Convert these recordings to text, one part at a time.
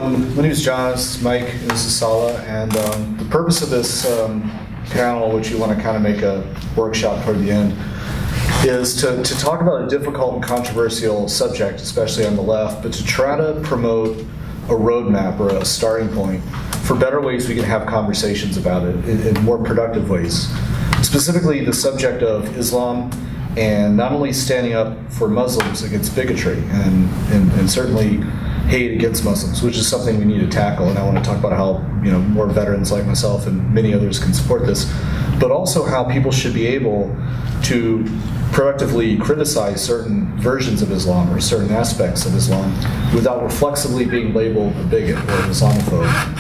My name is John, this is Mike, and this is Sala, and the purpose of this panel, which we want to kind of make a workshop toward the end, is to talk about a difficult and controversial subject, especially on the left, but to try to promote a roadmap or a starting point for better ways we can have conversations about it in more productive ways. Specifically, the subject of Islam and not only standing up for Muslims against bigotry and certainly hate against Muslims, which is something we need to tackle, and I want to talk about how more veterans like myself and many others can support this, but also how people should be able to proactively criticize certain versions of Islam or certain aspects of Islam without reflexively being labeled a bigot or an Islamophobe.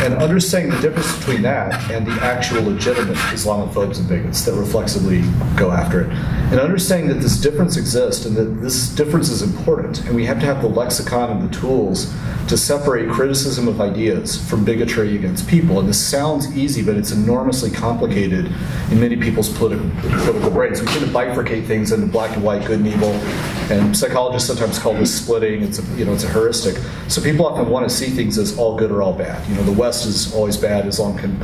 And understanding the difference between that and the actual legitimate Islamophobes and bigots that reflexively go after it. And understanding that this difference exists and that this difference is important, and we have to have the lexicon and the tools to separate criticism of ideas from bigotry against people. And this sounds easy, but it's enormously complicated in many people's political brains. We tend to bifurcate things into black and white, good and evil, and psychologists sometimes call this splitting. It's a heuristic. So people often want to see things as all good or all bad. The West is always bad, Islam can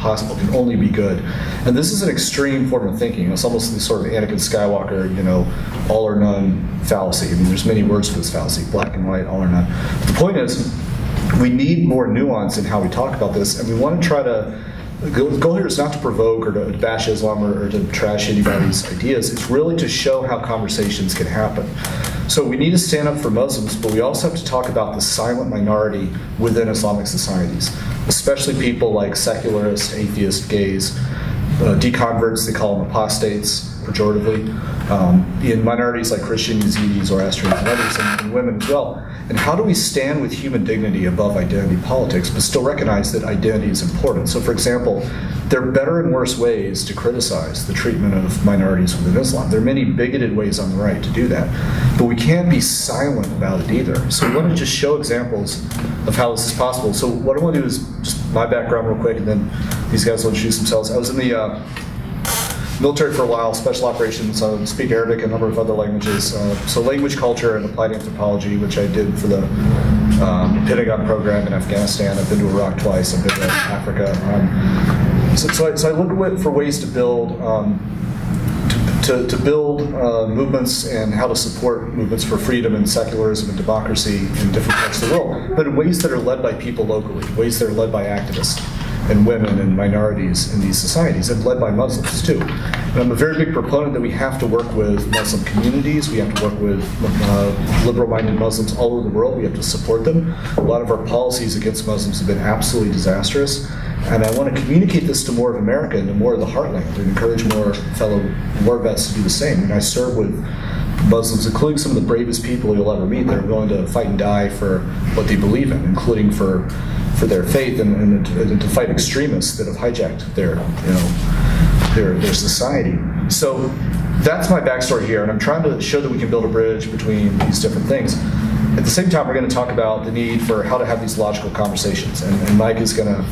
only be good. And this is an extreme form of thinking. It's almost the sort of Anakin Skywalker, all or none fallacy. I mean, there's many words for this fallacy, black and white, all or none. But the point is, we need more nuance in how we talk about this, and we want to try to, the goal here is not to provoke or to bash Islam or to trash anybody's ideas. It's really to show how conversations can happen. So we need to stand up for Muslims, but we also have to talk about the silent minority within Islamic societies, especially people like secularists, atheists, gays, deconverts, they call them apostates, pejoratively, in minorities like Christian, Yazidis, Zoroastrians, and others, and women as well. And how do we stand with human dignity above identity politics, but still recognize that identity is important? So, for example, there are better and worse ways to criticize the treatment of minorities within Islam. There are many bigoted ways on the right to do that, but we can't be silent about it either. So we want to just show examples of how this is possible. So what I want to do is just my background real quick, and then these guys will introduce themselves. I was in the military for a while, special operations, speak Arabic and a number of other languages. So language, culture, and applied anthropology, which I did for the Pentagon program in Afghanistan. I've been to Iraq twice, I've been to Africa. So I look for ways to build movements and how to support movements for freedom and secularism and democracy in different parts of the world, but in ways that are led by people locally, ways that are led by activists and women and minorities in these societies, and led by Muslims too. And I'm a very big proponent that we have to work with Muslim communities, we have to work with liberal-minded Muslims all over the world, we have to support them. A lot of our policies against Muslims have been absolutely disastrous, and I want to communicate this to more of America and to more of the heartland, and encourage more fellow war vets to do the same. And I serve with Muslims, including some of the bravest people you'll ever meet that are willing to fight and die for what they believe in, including for their faith and to fight extremists that have hijacked their society. So that's my backstory here, and I'm trying to show that we can build a bridge between these different things. At the same time, we're going to talk about the need for how to have these logical conversations, and Mike is going to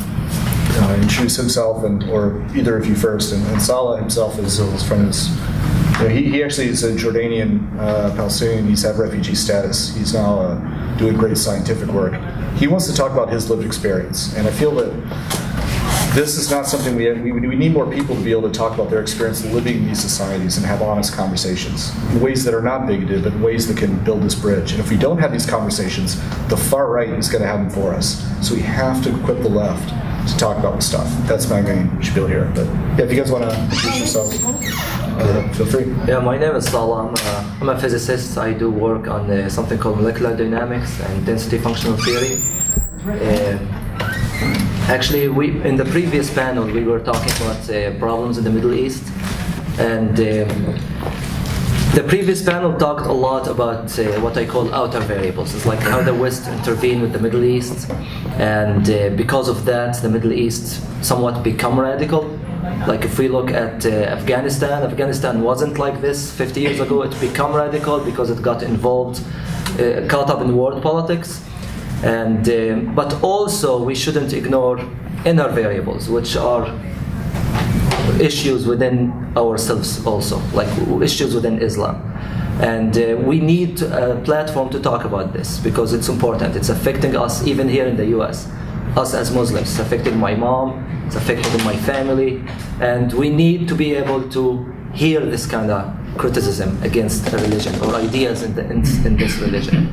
introduce himself, or either of you first, and Salah himself is from his. He actually is a Jordanian Palestinian. He's had refugee status. He's now doing great scientific work. He wants to talk about his lived experience, and I feel that this is not something we need more people to be able to talk about their experience living in these societies and have honest conversations in ways that are not bigoted, but in ways that can build this bridge. And if we don't have these conversations, the far right is going to have them for us. So we have to equip the left to talk about this stuff. That's my main spiel here. But yeah, if you guys want to introduce yourselves, feel free. Yeah, my name is Salah. I'm a physicist. I do work on something called molecular dynamics and density functional theory. Actually, in the previous panel, we were talking about problems in the Middle East, and the previous panel talked a lot about what I call outer variables. It's like how the West intervened with the Middle East, and because of that, the Middle East somewhat become radical. Like if we look at Afghanistan wasn't like this 50 years ago. It became radical because it got involved, caught up in world politics. And but also we shouldn't ignore inner variables, which are issues within ourselves also, like issues within Islam. And we need a platform to talk about this because it's important. It's affecting us even here in the US. Us as Muslims, it's affecting my mom, it's affecting my family, and we need to be able to hear this kind of criticism against a religion or ideas in this religion.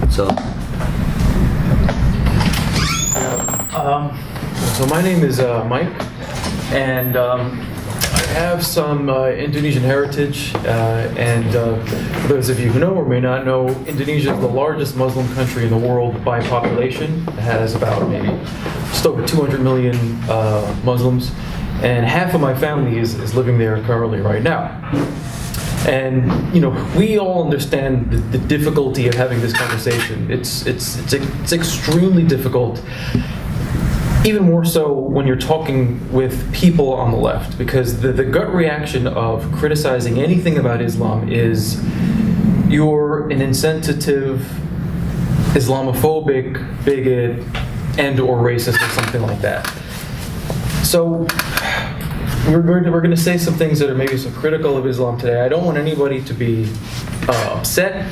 So my name is Mike, and I have some Indonesian heritage, and for those of you who know or may not know, Indonesia is the largest Muslim country in the world by population. It has about maybe just over 200 million Muslims, and half of my family is living there currently right now. And we all understand the difficulty of having this conversation. It's extremely difficult. Even more so when you're talking with people on the left, because the gut reaction of criticizing anything about Islam is you're an insensitive, Islamophobic, bigot, and or racist or something like that. So we're going to say some things that are maybe so critical of Islam today. I don't want anybody to be upset.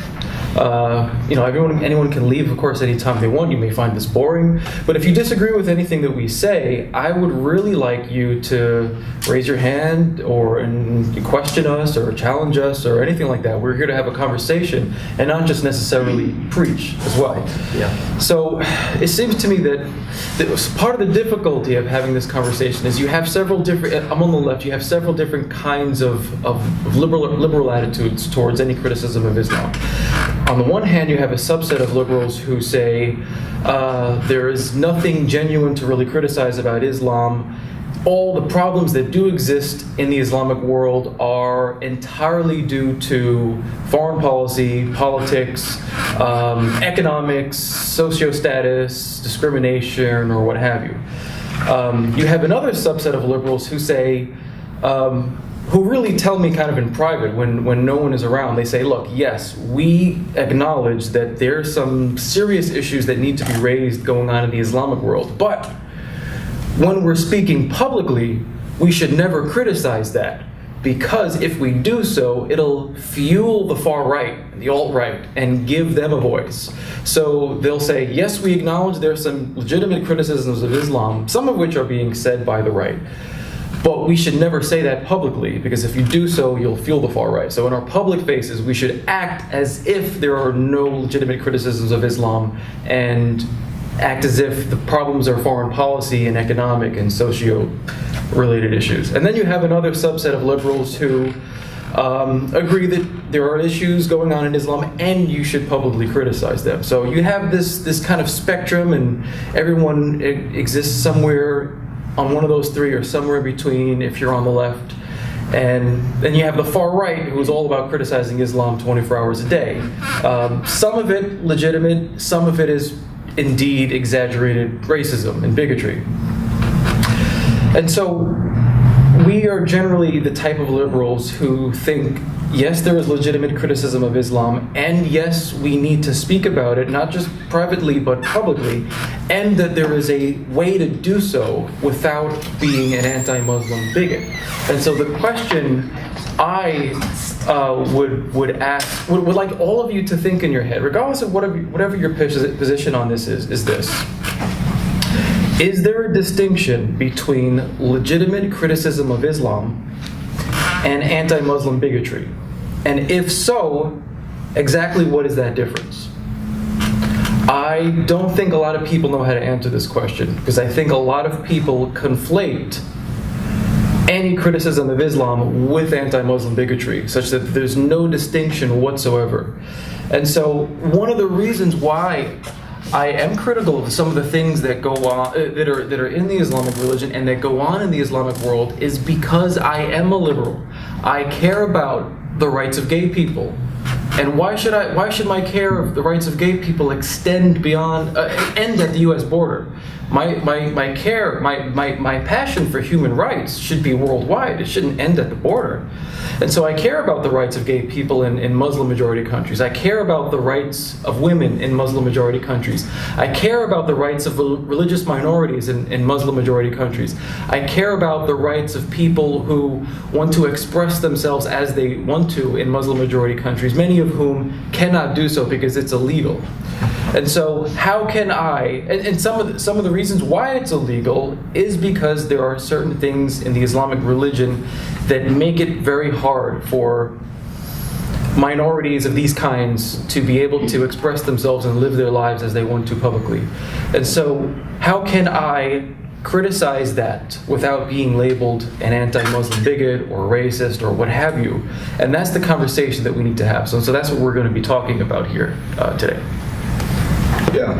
Anyone can leave, of course, anytime they want. You may find this boring, but if you disagree with anything that we say, I would really like you to raise your hand and question us or challenge us or anything like that. We're here to have a conversation and not just necessarily preach as well. Yeah. So it seems to me that part of the difficulty of having this conversation is you have several different, I'm on the left, you have several different kinds of liberal attitudes towards any criticism of Islam. On the one hand, you have a subset of liberals who say there is nothing genuine to really criticize about Islam. All the problems that do exist in the Islamic world are entirely due to foreign policy, politics, economics, socio-status, discrimination, or what have you. You have another subset of liberals who say, who really tell me kind of in private when no one is around, they say, look, yes, we acknowledge that there are some serious issues that need to be raised going on in the Islamic world, but when we're speaking publicly, we should never criticize that, because if we do so, it'll fuel the far right, the alt-right, and give them a voice. So they'll say, yes, we acknowledge there are some legitimate criticisms of Islam, some of which are being said by the right. But we should never say that publicly, because if you do so, you'll fuel the far right. So in our public faces, we should act as if there are no legitimate criticisms of Islam and act as if the problems are foreign policy and economic and socio-related issues. And then you have another subset of liberals who agree that there are issues going on in Islam and you should publicly criticize them. So you have this kind of spectrum, and everyone exists somewhere on one of those three or somewhere in between if you're on the left. And then you have the far right, who's all about criticizing Islam 24 hours a day. Some of it legitimate, some of it is indeed exaggerated racism and bigotry. And so we are generally the type of liberals who think, yes, there is legitimate criticism of Islam, and yes, we need to speak about it, not just privately, but publicly, and that there is a way to do so without being an anti-Muslim bigot. And so the question I would ask, would like all of you to think in your head, regardless of whatever your position on this is this. Is there a distinction between legitimate criticism of Islam and anti-Muslim bigotry? And if so, exactly what is that difference? I don't think a lot of people know how to answer this question, because I think a lot of people conflate any criticism of Islam with anti-Muslim bigotry, such that there's no distinction whatsoever. And so one of the reasons why I am critical of some of the things that go on, that are in the Islamic religion and that go on in the Islamic world, is because I am a liberal. I care about the rights of gay people. And why should my care of the rights of gay people extend beyond, end at the US border? my care, my passion for human rights should be worldwide. It shouldn't end at the border. And so I care about the rights of gay people in Muslim-majority countries. I care about the rights of women in Muslim-majority countries. I care about the rights of religious minorities in Muslim-majority countries. I care about the rights of people who want to express themselves as they want to in Muslim-majority countries, many of whom cannot do so because it's illegal. And so how can I, and some of the reasons why it's illegal is because there are certain things in the Islamic religion that make it very hard for minorities of these kinds to be able to express themselves and live their lives as they want to publicly. And so how can I criticize that without being labeled an anti-Muslim bigot or racist or what have you? And that's the conversation that we need to have. So that's what we're going to be talking about here today. Yeah,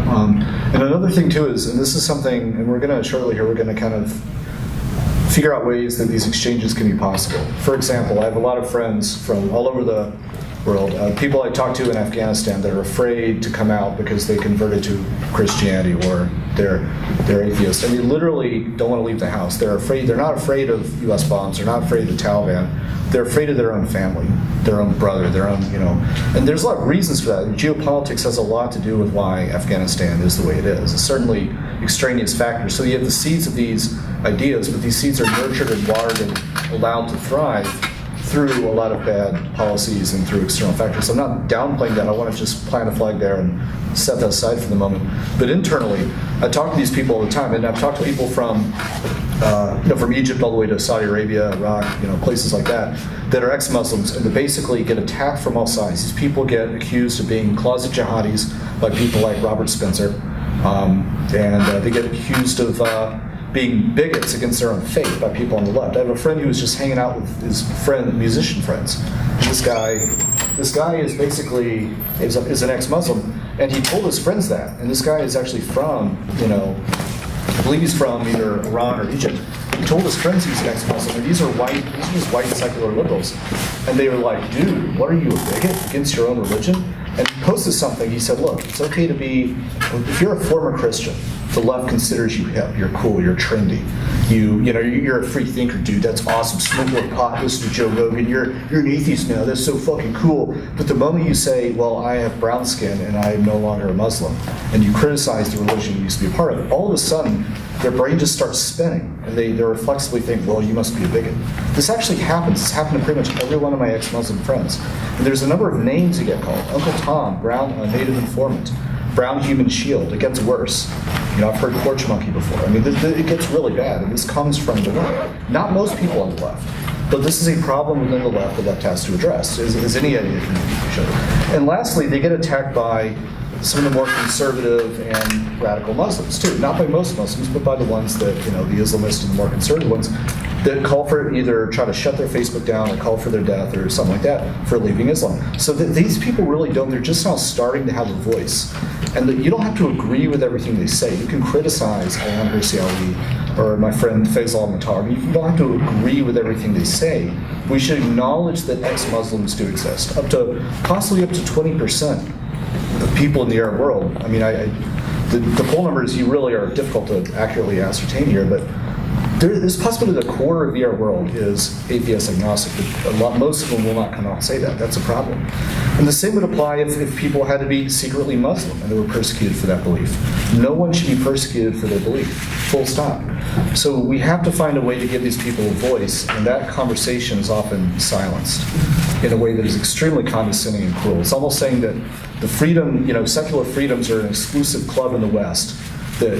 and another thing too is, and this is something, and we're going to shortly here, we're going to kind of figure out ways that these exchanges can be possible. For example, I have a lot of friends from all over the world, people I talk to in Afghanistan that are afraid to come out because they converted to Christianity or they're atheists, and they literally don't want to leave the house. They're afraid. They're not afraid of U.S. bombs. They're not afraid of the Taliban. They're afraid of their own family, their own brother, their own, and there's a lot of reasons for that. Geopolitics has a lot to do with why Afghanistan is the way it is. It's certainly extraneous factors. So you have the seeds of these ideas, but these seeds are nurtured and watered and allowed to thrive through a lot of bad policies and through external factors. So I'm not downplaying that. I want to just plant a flag there and set that aside for the moment. But internally, I talk to these people all the time, and I've talked to people from Egypt all the way to Saudi Arabia, Iraq, places like that are ex-Muslims, and they basically get attacked from all sides. These people get accused of being closet jihadis by people like Robert Spencer, and they get accused of being bigots against their own faith by people on the left. I have a friend who was just hanging out with his musician friends. This guy is basically is an ex-Muslim, and he told his friends that. And this guy is actually from, I believe he's from either Iran or Egypt. He told his friends he's an ex-Muslim, and these are just white secular liberals. And they were like, dude, what are you, a bigot against your own religion? And he posted something. He said, look, it's okay to be, if you're a former Christian, the left considers you hip, you're cool, you're trendy. You're a free thinker, dude. That's awesome. Smoke more pot, listen to Joe Rogan. You're an atheist now. That's so fucking cool. But the moment you say, well, I have brown skin and I am no longer a Muslim, and you criticize the religion you used to be a part of, all of a sudden their brain just starts spinning, and they reflexively think, well, you must be a bigot. This actually happens. It's happened to pretty much every one of my ex-Muslim friends. And there's a number of names you get called. Uncle Tom, Brown, Native Informant, Brown Human Shield. It gets worse. I've heard porch monkey before. I mean, it gets really bad, and this comes from the left. Not most people on the left, but this is a problem within the left has to address, as any idea community should. And lastly, they get attacked by some of the more conservative and radical Muslims, too. Not by most Muslims, but by the ones that, the Islamists and the more conservative ones, that call for either try to shut their Facebook down or call for their death or something like that for leaving Islam. So these people really don't, they're just now starting to have a voice. And you don't have to agree with everything they say. You can criticize Ayaan Hirsi Ali or my friend Faisal Matar. You don't have to agree with everything they say. We should acknowledge that ex-Muslims do exist. Possibly up to 20% of people in the Arab world. I mean, the poll numbers you really are difficult to accurately ascertain here, but there's possibly the quarter of the Arab world is atheist agnostic. Most of them will not come out and say that. That's a problem. And the same would apply if people had to be secretly Muslim and they were persecuted for that belief. No one should be persecuted for their belief. Full stop. So we have to find a way to give these people a voice, and that conversation is often silenced in a way that is extremely condescending and cruel. It's almost saying that the freedom, secular freedoms are an exclusive club in the West. That,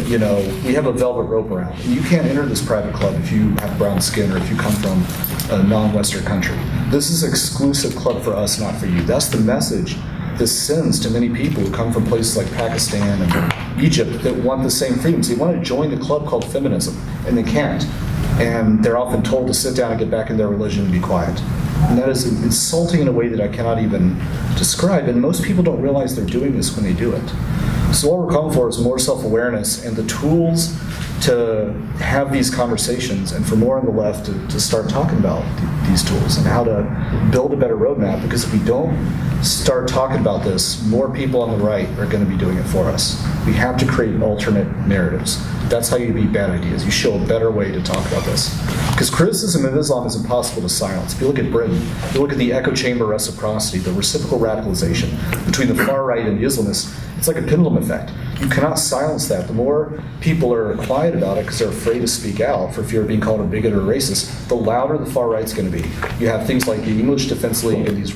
we have a velvet rope around. And you can't enter this private club if you have brown skin or if you come from a non-Western country. This is an exclusive club for us, not for you. That's the message this sends to many people who come from places like Pakistan and Egypt that want the same freedoms. They want to join the club called feminism, and they can't. And they're often told to sit down and get back in their religion and be quiet. And that is insulting in a way that I cannot even describe. And most people don't realize they're doing this when they do it. So what we're calling for is more self-awareness and the tools to have these conversations and for more on the left to start talking about these tools and how to build a better roadmap, because if we don't start talking about this, more people on the right are going to be doing it for us. We have to create alternate narratives. That's how you beat bad ideas. You show a better way to talk about this. Because criticism of Islam is impossible to silence. If you look at Britain, if you look at the echo chamber reciprocity, the reciprocal radicalization between the far right and the Islamists, it's like a pendulum effect. You cannot silence that. The more people are quiet about it because they're afraid to speak out for fear of being called a bigot or a racist, the louder the far right's going to be. You have things like the English Defense League and these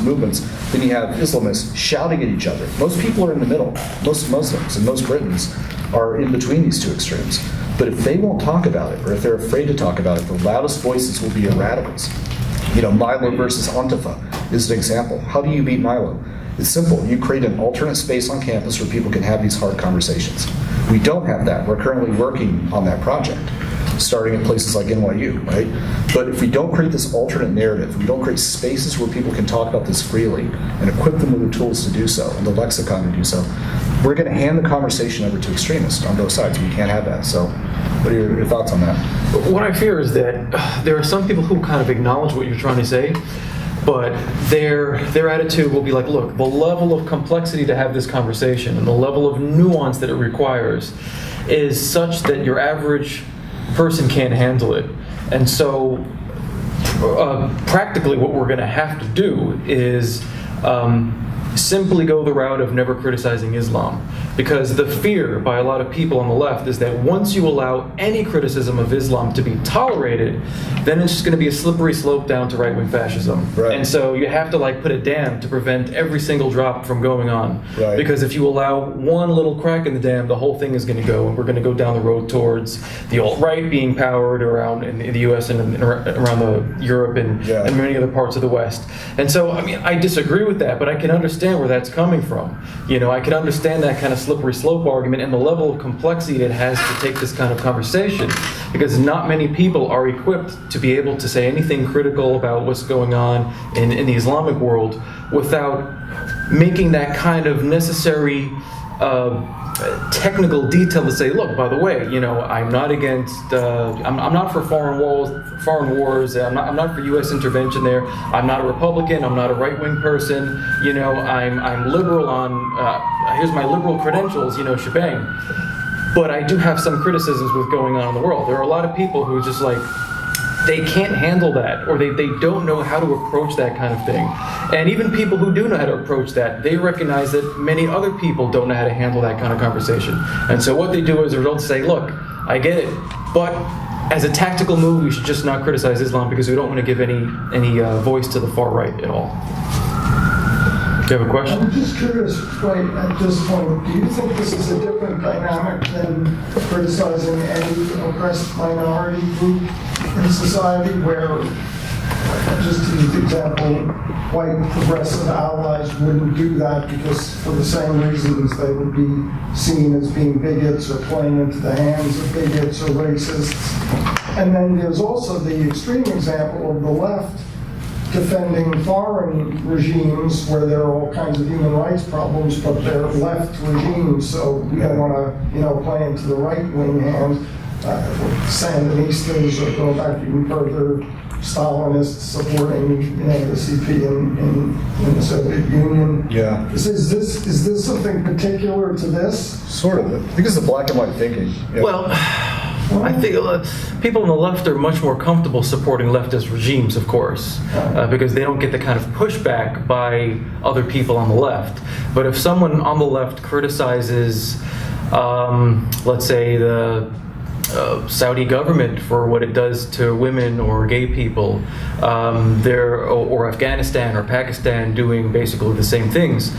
movements. Then you have Islamists shouting at each other. Most people are in the middle. Most Muslims and most Britons are in between these two extremes. But if they won't talk about it, or if they're afraid to talk about it, the loudest voices will be your radicals. Milo versus Antifa is an example. How do you beat Milo? It's simple. You create an alternate space on campus where people can have these hard conversations. We don't have that. We're currently working on that project, starting at places like NYU, right? But if we don't create this alternate narrative, we don't create spaces where people can talk about this freely and equip them with the tools to do so and the lexicon to do so, we're going to hand the conversation over to extremists on both sides. We can't have that. So what are your thoughts on that? What I fear is that there are some people who kind of acknowledge what you're trying to say, but their attitude will be like, look, the level of complexity to have this conversation and the level of nuance that it requires is such that your average person can't handle it. And so practically what we're going to have to do is simply go the route of never criticizing Islam. Because the fear by a lot of people on the left is that once you allow any criticism of Islam to be tolerated, then it's just going to be a slippery slope down to right-wing fascism. Right. And so you have to put a dam to prevent every single drop from going on. Right. Because if you allow one little crack in the dam, the whole thing is going to go, and we're going to go down the road towards the alt-right being powered around in the U.S. and around Europe and many other parts of the West. And so, I disagree with that, but I can understand where that's coming from. I can understand that kind of slippery slope argument and the level of complexity it has to take this kind of conversation, because not many people are equipped to be able to say anything critical about what's going on in the Islamic world without making that kind of necessary technical detail to say, look, by the way, I'm not against, I'm not for foreign wars, I'm not for U.S. intervention there, I'm not a Republican, I'm not a right-wing person, I'm liberal on, here's my liberal credentials, shebang. But I do have some criticisms with going on in the world. There are a lot of people who just they can't handle that, or they don't know how to approach that kind of thing. And even people who do know how to approach that, they recognize that many other people don't know how to handle that kind of conversation. And so what they do as a result say, look, I get it, but as a tactical move, we should just not criticize Islam because we don't want to give any voice to the far right at all. Do you have a question? I'm just curious, right at this point, do you think this is a different dynamic than criticizing any oppressed minority group in society where, just to use the example, white progressive allies wouldn't do that because for the same reasons they would be seen as being bigots or playing into the hands of bigots or racists? And then there's also the extreme example of the left defending foreign regimes where there are all kinds of human rights problems, but they're left regimes, so we don't want to, play into the right-wing hand. Sandinistas, or going back even further, Stalinists supporting, the CP in the Soviet Union. Yeah. Is this something particular to this? Sort of. I think it's the black and white thinking. Yeah. Well, I think people on the left are much more comfortable supporting leftist regimes, of course, because they don't get the kind of pushback by other people on the left. But if someone on the left criticizes, let's say, the Saudi government for what it does to women or gay people, or Afghanistan or Pakistan doing basically the same things,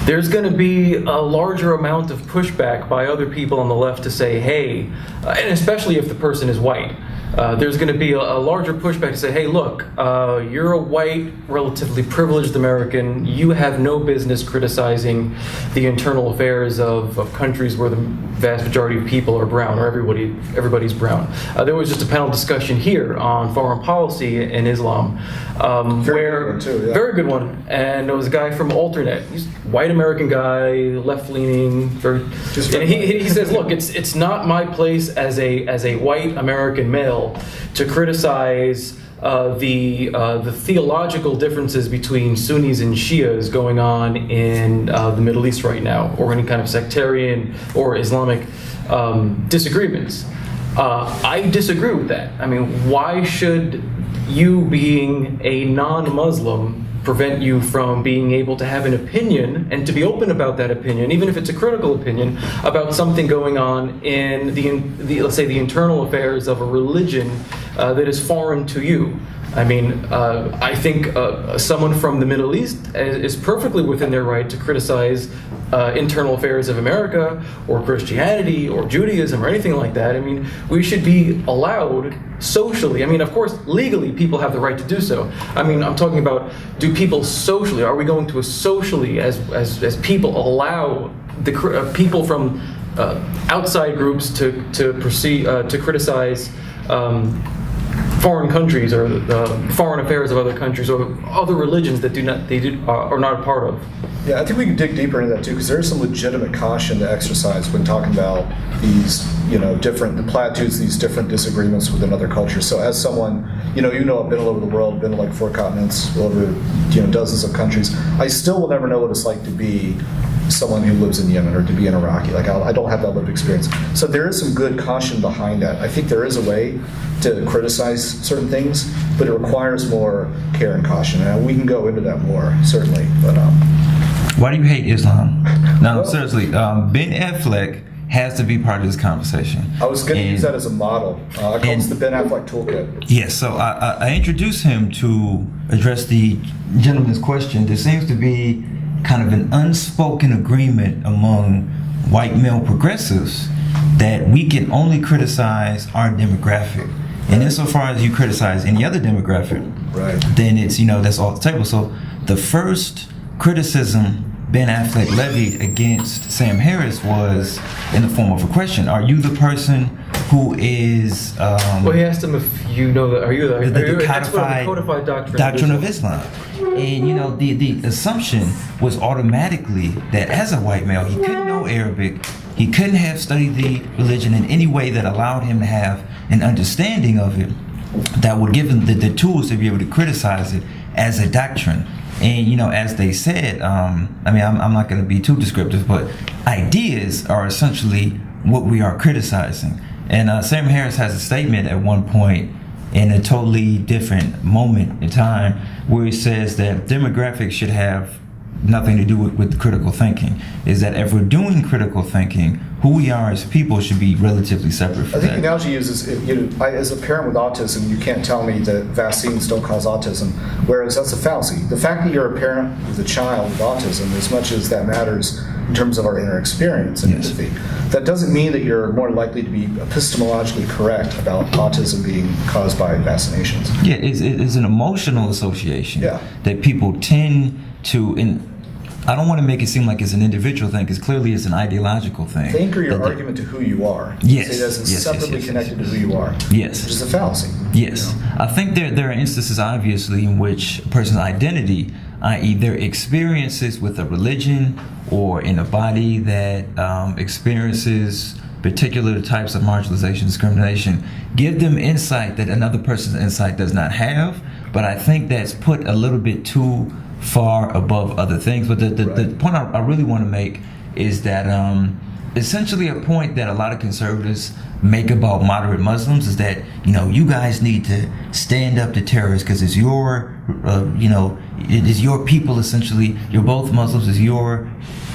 there's going to be a larger amount of pushback by other people on the left to say, hey, and especially if the person is white, there's going to be a larger pushback to say, hey, look, you're a white, relatively privileged American. You have no business criticizing the internal affairs of countries where the vast majority of people are brown, or everybody's brown. There was just a panel discussion here on foreign policy in Islam, Very good one too, yeah. very good one. And there was a guy from Alternate. He's a white American guy, left-leaning. And he says, look, it's not my place as a white American male to criticize the theological differences between Sunnis and Shias going on in the Middle East right now, or any kind of sectarian or Islamic disagreements. I disagree with that. I mean, why should you, being a non-Muslim, prevent you from being able to have an opinion and to be open about that opinion, even if it's a critical opinion, about something going on in the let's say, the internal affairs of a religion that is foreign to you? I mean, I think someone from the Middle East is perfectly within their right to criticize internal affairs of America or Christianity or Judaism or anything like that. I mean, we should be allowed socially. I mean, of course, legally, people have the right to do so. I mean, I'm talking about, do people socially, are we going to socially, as people, allow the people from outside groups to proceed to criticize foreign countries or the foreign affairs of other countries or other religions that are not a part of? Yeah, I think we can dig deeper into that too, because there is some legitimate caution to exercise when talking about these, the platitudes, these different disagreements within other cultures. So as someone, I've been all over the world, been to like 4 continents, over, dozens of countries. I still will never know what it's like to be someone who lives in Yemen or to be an Iraqi. Like, I don't have that lived experience. So there is some good caution behind that. I think there is a way to criticize certain things, but it requires more care and caution. And we can go into that more, certainly. But why do you hate Islam? No, seriously. Ben Affleck has to be part of this conversation. I was going to use that as a model. I call it the Ben Affleck toolkit. Yes, so I introduced him to address the gentleman's question. There seems to be kind of an unspoken agreement among white male progressives that we can only criticize our demographic. And insofar as you criticize any other demographic, right, then it's, that's off the table. So the first criticism Ben Affleck levied against Sam Harris was in the form of a question. Are you the person who is... well, he asked him if you know that, are you the codified doctrine of Islam? And, the assumption was automatically that as a white male, he couldn't know Arabic, he couldn't have studied the religion in any way that allowed him to have an understanding of it that would give him the tools to be able to criticize it as a doctrine. And, as they said, I'm not going to be too descriptive, but ideas are essentially what we are criticizing. And Sam Harris has a statement at one point in a totally different moment in time where he says that demographics should have nothing to do with critical thinking. Is that if we're doing critical thinking, who we are as people should be relatively separate from I think that. the analogy uses, as a parent with autism, you can't tell me that vaccines don't cause autism, whereas that's a fallacy. The fact that you're a parent with a child with autism, as much as that matters in terms of our inner experience and empathy, that doesn't mean that you're more likely to be epistemologically correct about autism being caused by vaccinations. Yeah, it's an emotional association that people tend to... I don't want to make it seem like it's an individual thing, because clearly it's an ideological thing. They anchor your argument to who you are. Yes. Say that's separately connected to who you are. Yes. Which is a fallacy. Yes. I think there are instances, obviously, in which a person's identity, i.e. their experiences with a religion or in a body that experiences particular types of marginalization, discrimination, give them insight that another person's insight does not have. But I think that's put a little bit too far above other things. But the point I really want to make is that essentially a point that a lot of conservatives make about moderate Muslims is that, you guys need to stand up to terrorists because it's your, it is your people essentially. You're both Muslims, it's your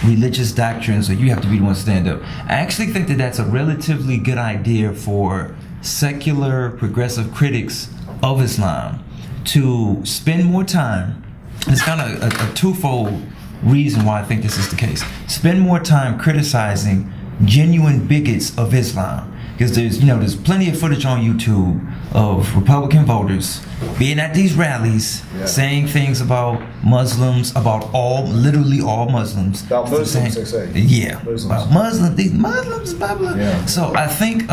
religious doctrine, so you have to be the one to stand up. I actually think that that's a relatively good idea for secular progressive critics of Islam to spend more time. It's kind of a twofold reason why I think this is the case. Spend more time criticizing genuine bigots of Islam. because there's plenty of footage on YouTube of Republican voters being at these rallies, saying things about Muslims, about literally all Muslims. About Muslims, they say. Yeah, Muslims. about Muslims, these Muslims, blah, blah. Yeah. So I think,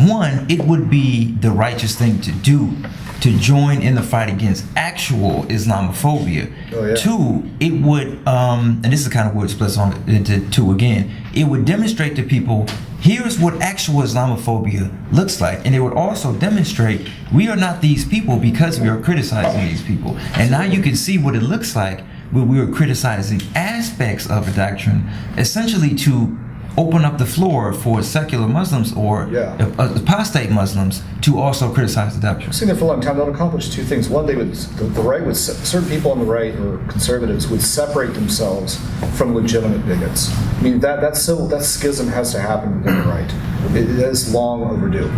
one, it would be the righteous thing to do to join in the fight against actual Islamophobia. Oh, yeah. Two, it would, and this is kind of where it splits on into two again, it would demonstrate to people, here's what actual Islamophobia looks like. And it would also demonstrate we are not these people because we are criticizing these people. And now you can see what it looks like when we are criticizing aspects of a doctrine, essentially to open up the floor for secular Muslims or apostate Muslims to also criticize the doctrine. I've seen it for a long time. That would accomplish two things. One, the right would, certain people on the right or conservatives would separate themselves from legitimate bigots. I mean, that schism has to happen within the right. It is long overdue.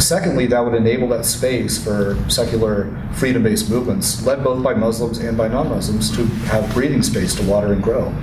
Secondly, that would enable that space for secular freedom-based movements, led both by Muslims and by non-Muslims, to have breathing space to water and grow.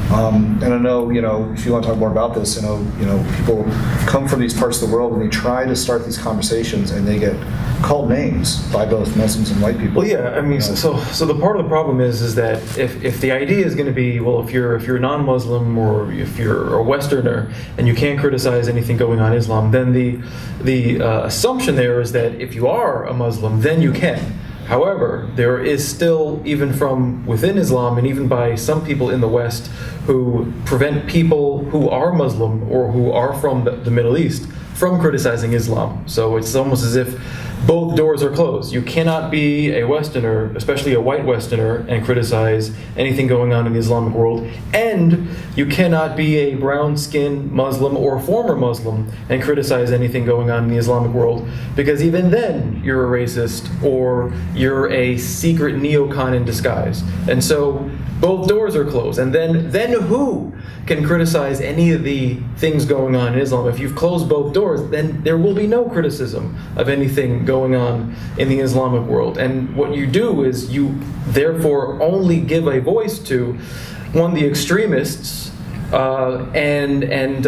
And I know, if you want to talk more about this, people come from these parts of the world and they try to start these conversations and they get called names by both Muslims and white people. Well, yeah, I mean, so the part of the problem is that if the idea is going to be, well, if you're non-Muslim or if you're a Westerner and you can't criticize anything going on in Islam, then the assumption there is that if you are a Muslim, then you can. However, there is still, even from within Islam and even by some people in the West, who prevent people who are Muslim or who are from the Middle East from criticizing Islam. So it's almost as if both doors are closed. You cannot be a Westerner, especially a white Westerner, and criticize anything going on in the Islamic world. And you cannot be a brown-skinned Muslim or former Muslim and criticize anything going on in the Islamic world, because even then you're a racist or you're a secret neocon in disguise. And so both doors are closed. And then who can criticize any of the things going on in Islam? If you've closed both doors, then there will be no criticism of anything going on in the Islamic world. And what you do is you therefore only give a voice to, one, the extremists, and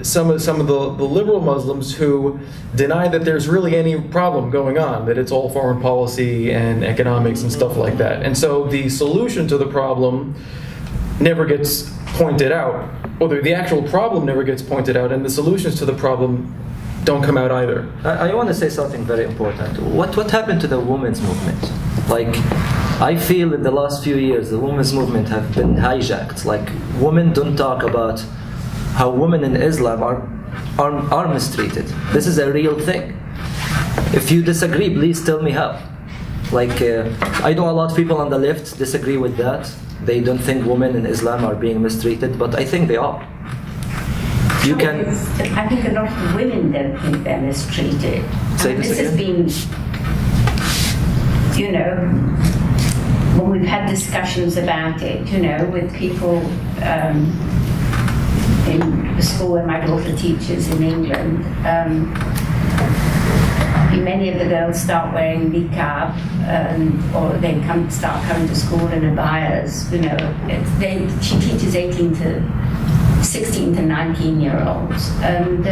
some of the liberal Muslims who deny that there's really any problem going on, that it's all foreign policy and economics and stuff like that. And so the solution to the problem never gets pointed out, or the actual problem never gets pointed out, and the solutions to the problem don't come out either. I want to say something very important. What happened to the women's movement? Like, I feel in the last few years the women's movement have been hijacked. Like, women don't talk about how women in Islam are mistreated. This is a real thing. If you disagree, please tell me how. Like, I know a lot of people on the left disagree with that. They don't think women in Islam are being mistreated, but I think they are. You can. I think a lot of women don't think they're mistreated. This has been, when we've had discussions about it, with people in the school where my daughter teaches in England. Many of the girls start wearing niqab, or they start coming to school in abayas. She teaches 16 to 19-year-olds, and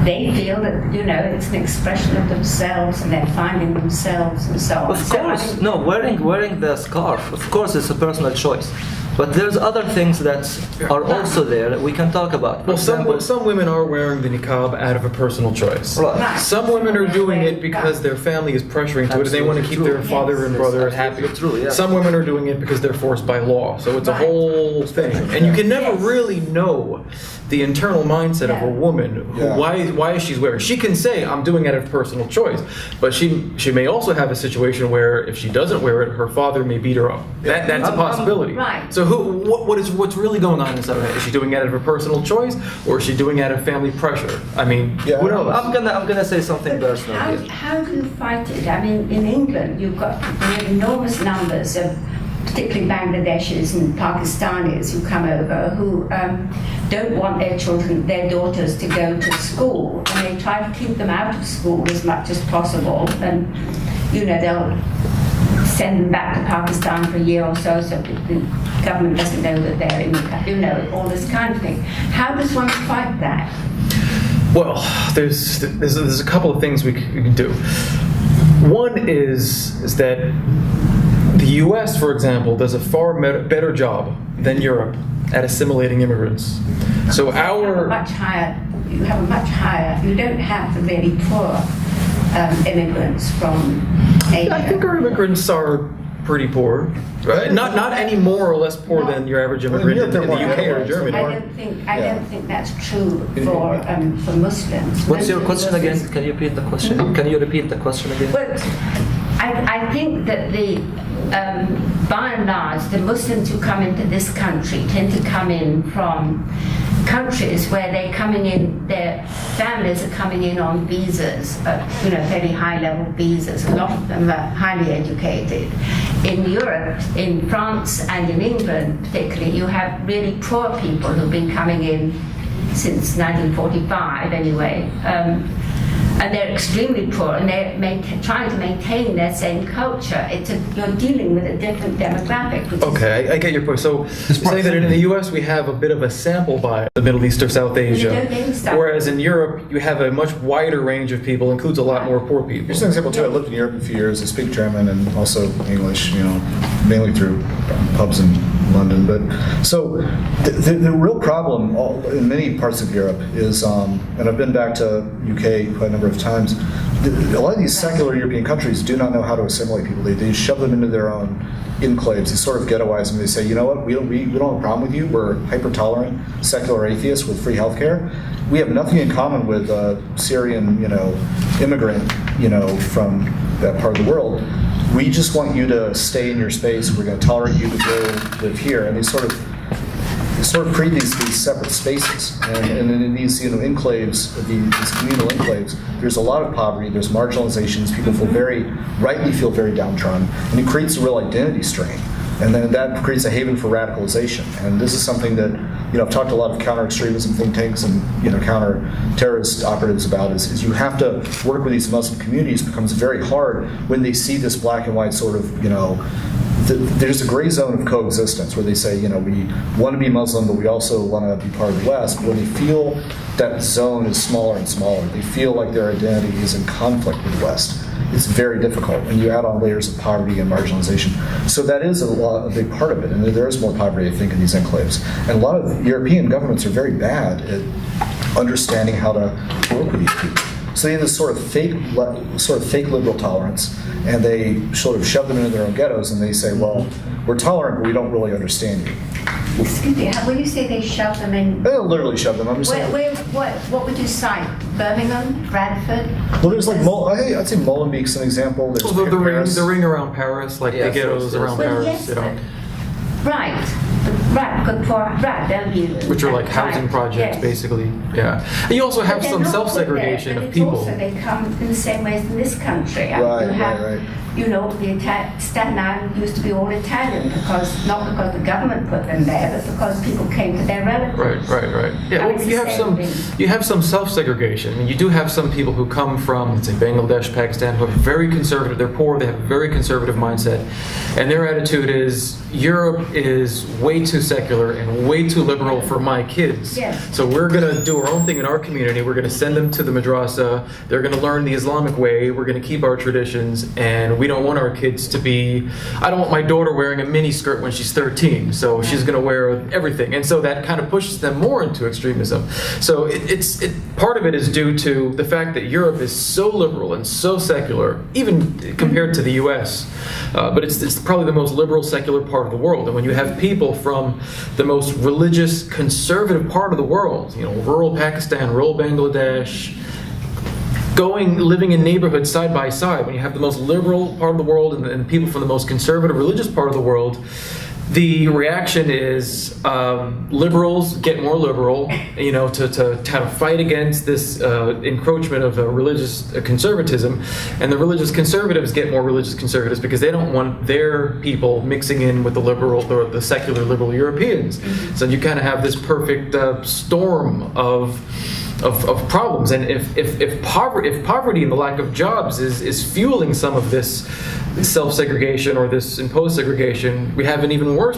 they feel that it's an expression of themselves, and they're finding themselves, and so on. Of course, wearing the scarf. Of course, it's a personal choice. But there's other things that are also there that we can talk about. Well, some women are wearing the niqab out of a personal choice. Right. Some women are doing it because their family is pressuring to it, and they want to keep their father and brother happy. True, yeah. Some women are doing it because they're forced by law. So it's a whole thing, and you can never really know the internal mindset of a woman. Why is she wearing? She can say, "I'm doing it out of personal choice," but she may also have a situation where if she doesn't wear it, her father may beat her up. That's a possibility. Right. So what's really going on inside of her? Is she doing it out of her personal choice, or is she doing it out of family pressure? I mean, who knows? I'm gonna say something personal here. How do you fight it? I mean, in England, you have enormous numbers of, particularly Bangladeshis and Pakistanis who come over, who don't want their daughters to go to school, and they try to keep them out of school as much as possible. And they'll send them back to Pakistan for a year or so the government doesn't know that they're in the country, all this kind of thing. How does one fight that? Well, there's a couple of things we can do. One is that the U.S., for example, does a far better job than Europe at assimilating immigrants. So you have a much higher, you don't have the really poor immigrants from Asia. I think our immigrants are pretty poor. Right? Not any more or less poor than your average immigrant in the UK or Germany. I don't think that's true for Muslims. What's your question again? Can you repeat the question? Can you repeat the question again? Well, I think that by and large, the Muslims who come into this country tend to come in from countries where they're coming in, their families are coming in on visas, very high-level visas. A lot of them are highly educated. In Europe, in France and in England particularly, you have really poor people who've been coming in since 1945 anyway. And they're extremely poor, and they're trying to maintain their same culture. You're dealing with a different demographic. Okay, I get your point. So you're saying that in the U.S. we have a bit of a sample bias, the Middle East or South Asia, whereas in Europe you have a much wider range of people, includes a lot more poor people. Here's an example too. I lived in Europe a few years. I speak German and also English, mainly through pubs in London. But so the real problem in many parts of Europe is, and I've been back to UK quite a number of times, a lot of these secular European countries do not know how to assimilate people. They shove them into their own enclaves. They sort of ghettoize them. They say, you know what, we don't have a problem with you. We're hyper-tolerant, secular atheists with free healthcare. We have nothing in common with a Syrian, immigrant, from that part of the world. We just want you to stay in your space. We're going to tolerate you to go live here. And they sort of create these separate spaces. And in these enclaves, these communal enclaves, there's a lot of poverty. There's marginalizations. People rightly feel very downtrodden, and it creates a real identity strain. And then that creates a haven for radicalization. And this is something that I've talked to a lot of counter-extremism think tanks and counter-terrorist operatives about is you have to work with these Muslim communities. It becomes very hard when they see this black and white sort of there's a gray zone of coexistence where they say we want to be Muslim but we also want to be part of the West. But when they feel that zone is smaller and smaller, they feel like their identity is in conflict with the West. It's very difficult, and you add on layers of poverty and marginalization. So that is a big part of it, and there is more poverty, I think, in these enclaves. And a lot of European governments are very bad at understanding how to work with these people. So they have this sort of fake liberal tolerance, and they sort of shove them into their own ghettos, and they say, well, we're tolerant, but we don't really understand you. Excuse me, when you say they shove them in... They don't literally shove them. I'm just saying. What would you cite? Birmingham? Bradford? Well, there's I'd say Molenbeek's an example. There's the ring around Paris, the ghettos around Paris. Yes, Right, don't you? Which are like housing projects, basically. Yeah. And you also have some self-segregation of people. Also, they come in the same way as in this country. Right. Staten Island used to be all Italian not because the government put them there, but because people came to their relatives. Right. Yeah, well, you have some self-segregation. I mean, you do have some people who come from, let's say, Bangladesh, Pakistan, who are very conservative. They're poor. They have a very conservative mindset, and their attitude is Europe is way too secular and way too liberal for my kids. Yes. So we're going to do our own thing in our community. We're going to send them to the madrasa. They're going to learn the Islamic way. We're going to keep our traditions, and we don't want our kids to be, I don't want my daughter wearing a mini skirt when she's 13, so she's going to wear everything. And so that kind of pushes them more into extremism. So part of it is due to the fact that Europe is so liberal and so secular, even compared to the US. But it's probably the most liberal, secular part of the world. And when you have people from the most religious, conservative part of the world, rural Pakistan, rural Bangladesh, living in neighborhoods side by side, when you have the most liberal part of the world and people from the most conservative religious part of the world, the reaction is liberals get more liberal, to kind of fight against this encroachment of religious conservatism, and the religious conservatives get more religious conservatives because they don't want their people mixing in with the secular liberal Europeans. So you kind of have this perfect storm of of problems. And if poverty and the lack of jobs is fueling some of this self-segregation or this imposed segregation, we have an even worse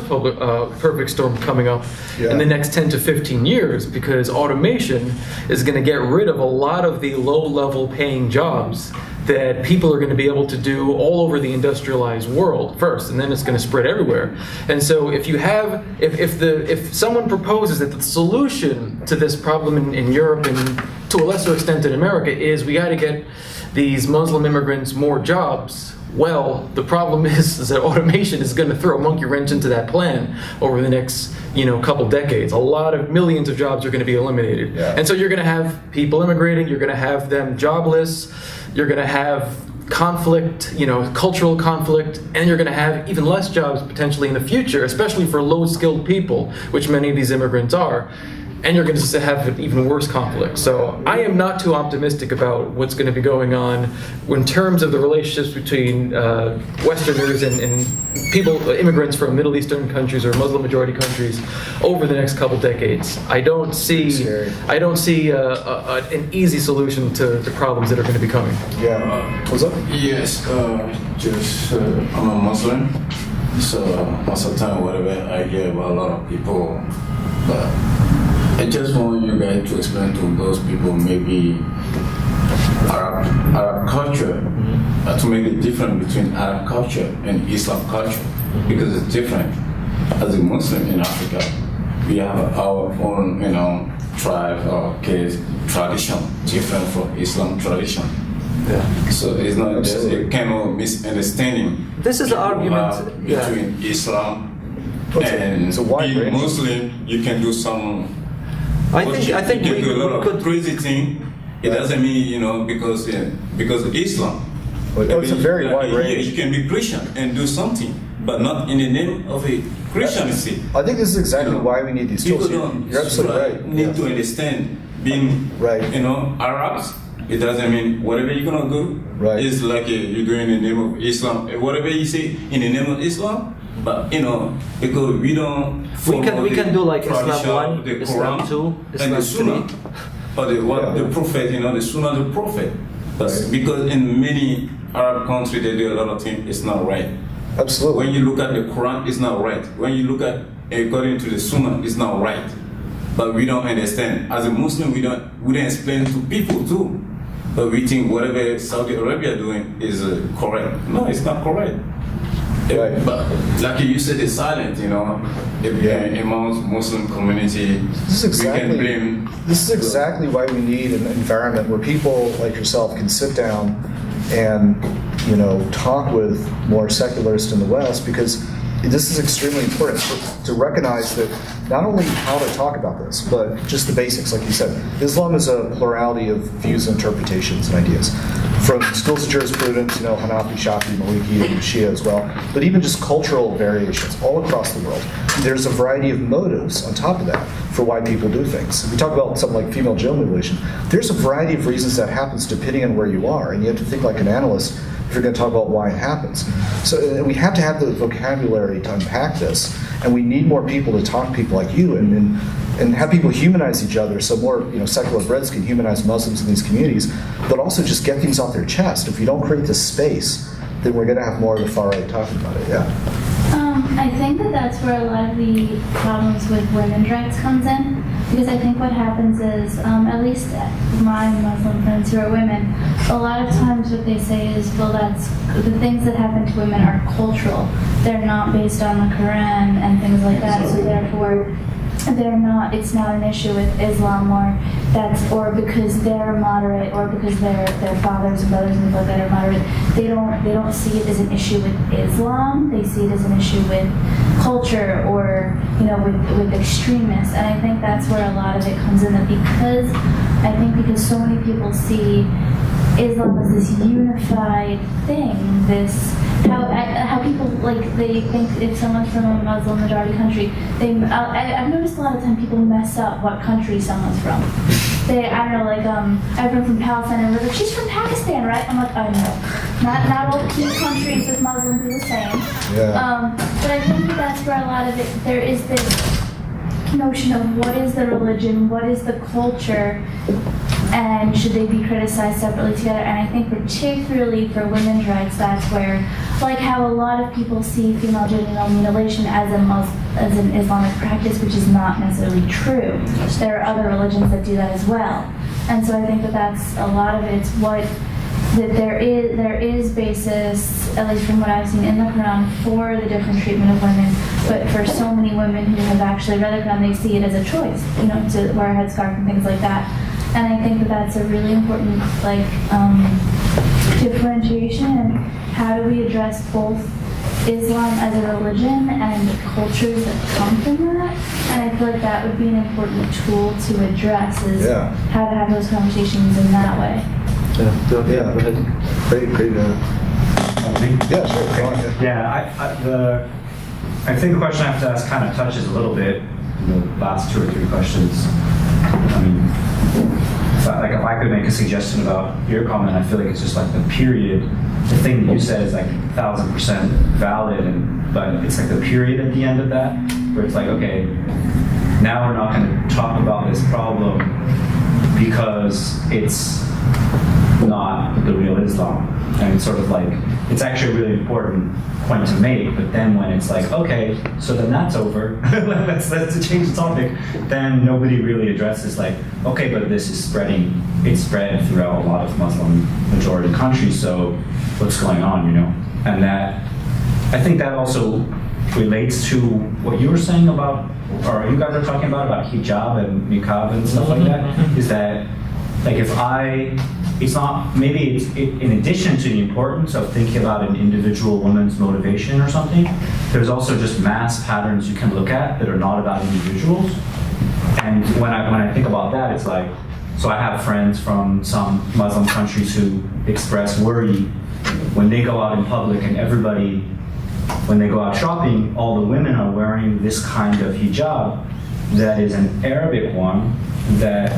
perfect storm coming up in the next 10 to 15 years, because automation is going to get rid of a lot of the low-level paying jobs that people are going to be able to do all over the industrialized world first, and then it's going to spread everywhere. And so if someone proposes that the solution to this problem in Europe and to a lesser extent in America is we got to get these Muslim immigrants more jobs, well, the problem is that automation is going to throw a monkey wrench into that plan over the next couple decades. A lot of millions of jobs are going to be eliminated. And so you're going to have people immigrating, you're going to have them jobless, you're going to have conflict, cultural conflict, and you're going to have even less jobs potentially in the future, especially for low-skilled people, which many of these immigrants are. And you're going to have an even worse conflict. So I am not too optimistic about what's going to be going on in terms of the relationships between Westerners and people, immigrants from Middle Eastern countries or Muslim majority countries over the next couple decades. I don't see an easy solution to the problems that are going to be coming. What's up? Yes, I'm a Muslim, so most of the time, whatever I hear about a lot of people, but I just want you guys to explain to those people maybe Arab culture, to make the difference between Arab culture and Islam culture, because it's different. As a Muslim in Africa, we have our own, tribe or tradition, different from Islam tradition. So it's not just a kind of misunderstanding. This is the argument between Islam and being Muslim. You can do some. I think you can do a lot could of crazy thing. It doesn't mean because of Islam. It's a very wide range. You can be Christian and do something, but not in the name of a Christianity. I think this is exactly why we need these tools. You're absolutely right. Need to understand being Arabs. It doesn't mean whatever you're gonna do is like you're doing in the name of Islam. Whatever you say in the name of Islam. But because we don't we can do like Islam 1, the Islam Quran, 2, Islam and the Sunnah, 3. but the Prophet, the Sunnah, the Prophet. But because in many Arab countries they do a lot of things, it's not right. Absolutely. When you look at the Quran, it's not right. When you look at according to the Sunnah, it's not right. But we don't understand. As a Muslim, we don't explain to people too. But we think whatever Saudi Arabia doing is correct. No, it's not correct. Right. But like you said, it's silent, amongst Muslim community. This is exactly why we need an environment where people like yourself can sit down and talk with more secularists in the West, because this is extremely important to recognize that not only how to talk about this, but just the basics, like you said. Islam is a plurality of views, interpretations, and ideas. From schools of jurisprudence, Hanafi, Shafi, Maliki, and Shia as well, but even just cultural variations all across the world. There's a variety of motives on top of that for why people do things. If we talk about something like female genital mutilation, there's a variety of reasons that happens depending on where you are, and you have to think like an analyst if you're going to talk about why it happens. So we have to have the vocabulary to unpack this, and we need more people to talk to people like you and have people humanize each other, so more secular Brits can humanize Muslims in these communities, but also just get things off their chest. If you don't create this space, then we're going to have more of the far right talking about it. I think that's where a lot of the problems with women's rights comes in, because I think what happens is, at least my Muslim friends who are women, a lot of times what they say is, well, that's the things that happen to women are cultural. They're not based on the Quran and things like that, so therefore it's not an issue with Islam, or because they're moderate, or because their fathers and brothers and people like that are moderate. They don't see it as an issue with Islam. They see it as an issue with culture, or with extremists. And I think that's where a lot of it comes in. That because so many people see Islam as this unified thing, how people they think if someone's from a Muslim majority country, I've noticed a lot of time people mess up what country someone's from. I've been from Palestine, and they're like, she's from Pakistan, right? I'm like, I know. Not all key countries with Muslims are the same. But I think that's where a lot of it, there is this notion of what is the religion, what is the culture, and should they be criticized separately together. And I think particularly for women's rights, that's where, like how a lot of people see female genital mutilation as an Islamic practice, which is not necessarily true. There are other religions that do that as well. And so I think that that's a lot of it's what, that there is basis, at least from what I've seen in the Quran, for the different treatment of women. But for so many women who have actually read the Quran, they see it as a choice, you know, to wear a headscarf and things like that. And I think that that's a really important, like, differentiation. And how do we address both Islam as a religion and cultures that come from that? And I feel like that would be an important tool to address, is how to have those conversations in that way. Go ahead. Great. Yeah, sure. Go on. Yeah, I think the question I have to ask kind of touches a little bit the last 2 or 3 questions. I mean, if I could make a suggestion about your comment, I feel like it's just like the period. The thing that you said is like 1,000% valid, but it's like the period at the end of that, where it's like, okay, now we're not going to talk about this problem because it's not the real Islam. And it's sort of like, it's actually a really important point to make, but then when it's like, okay, so then that's over, let's change the topic, then nobody really addresses like, okay, but this is spreading, it's spread throughout a lot of Muslim majority countries, so what's going on, you know? And that, I think that also relates to what you were saying about, or you guys are talking about hijab and niqab and stuff like that, is that, like it's not, maybe it's in addition to the importance of thinking about an individual woman's motivation or something, there's also just mass patterns you can look at that are not about individuals. And when I think about that, it's like, so I have friends from some Muslim countries who express worry when they go out in public and everybody, when they go out shopping, all the women are wearing this kind of hijab that is an Arabic one that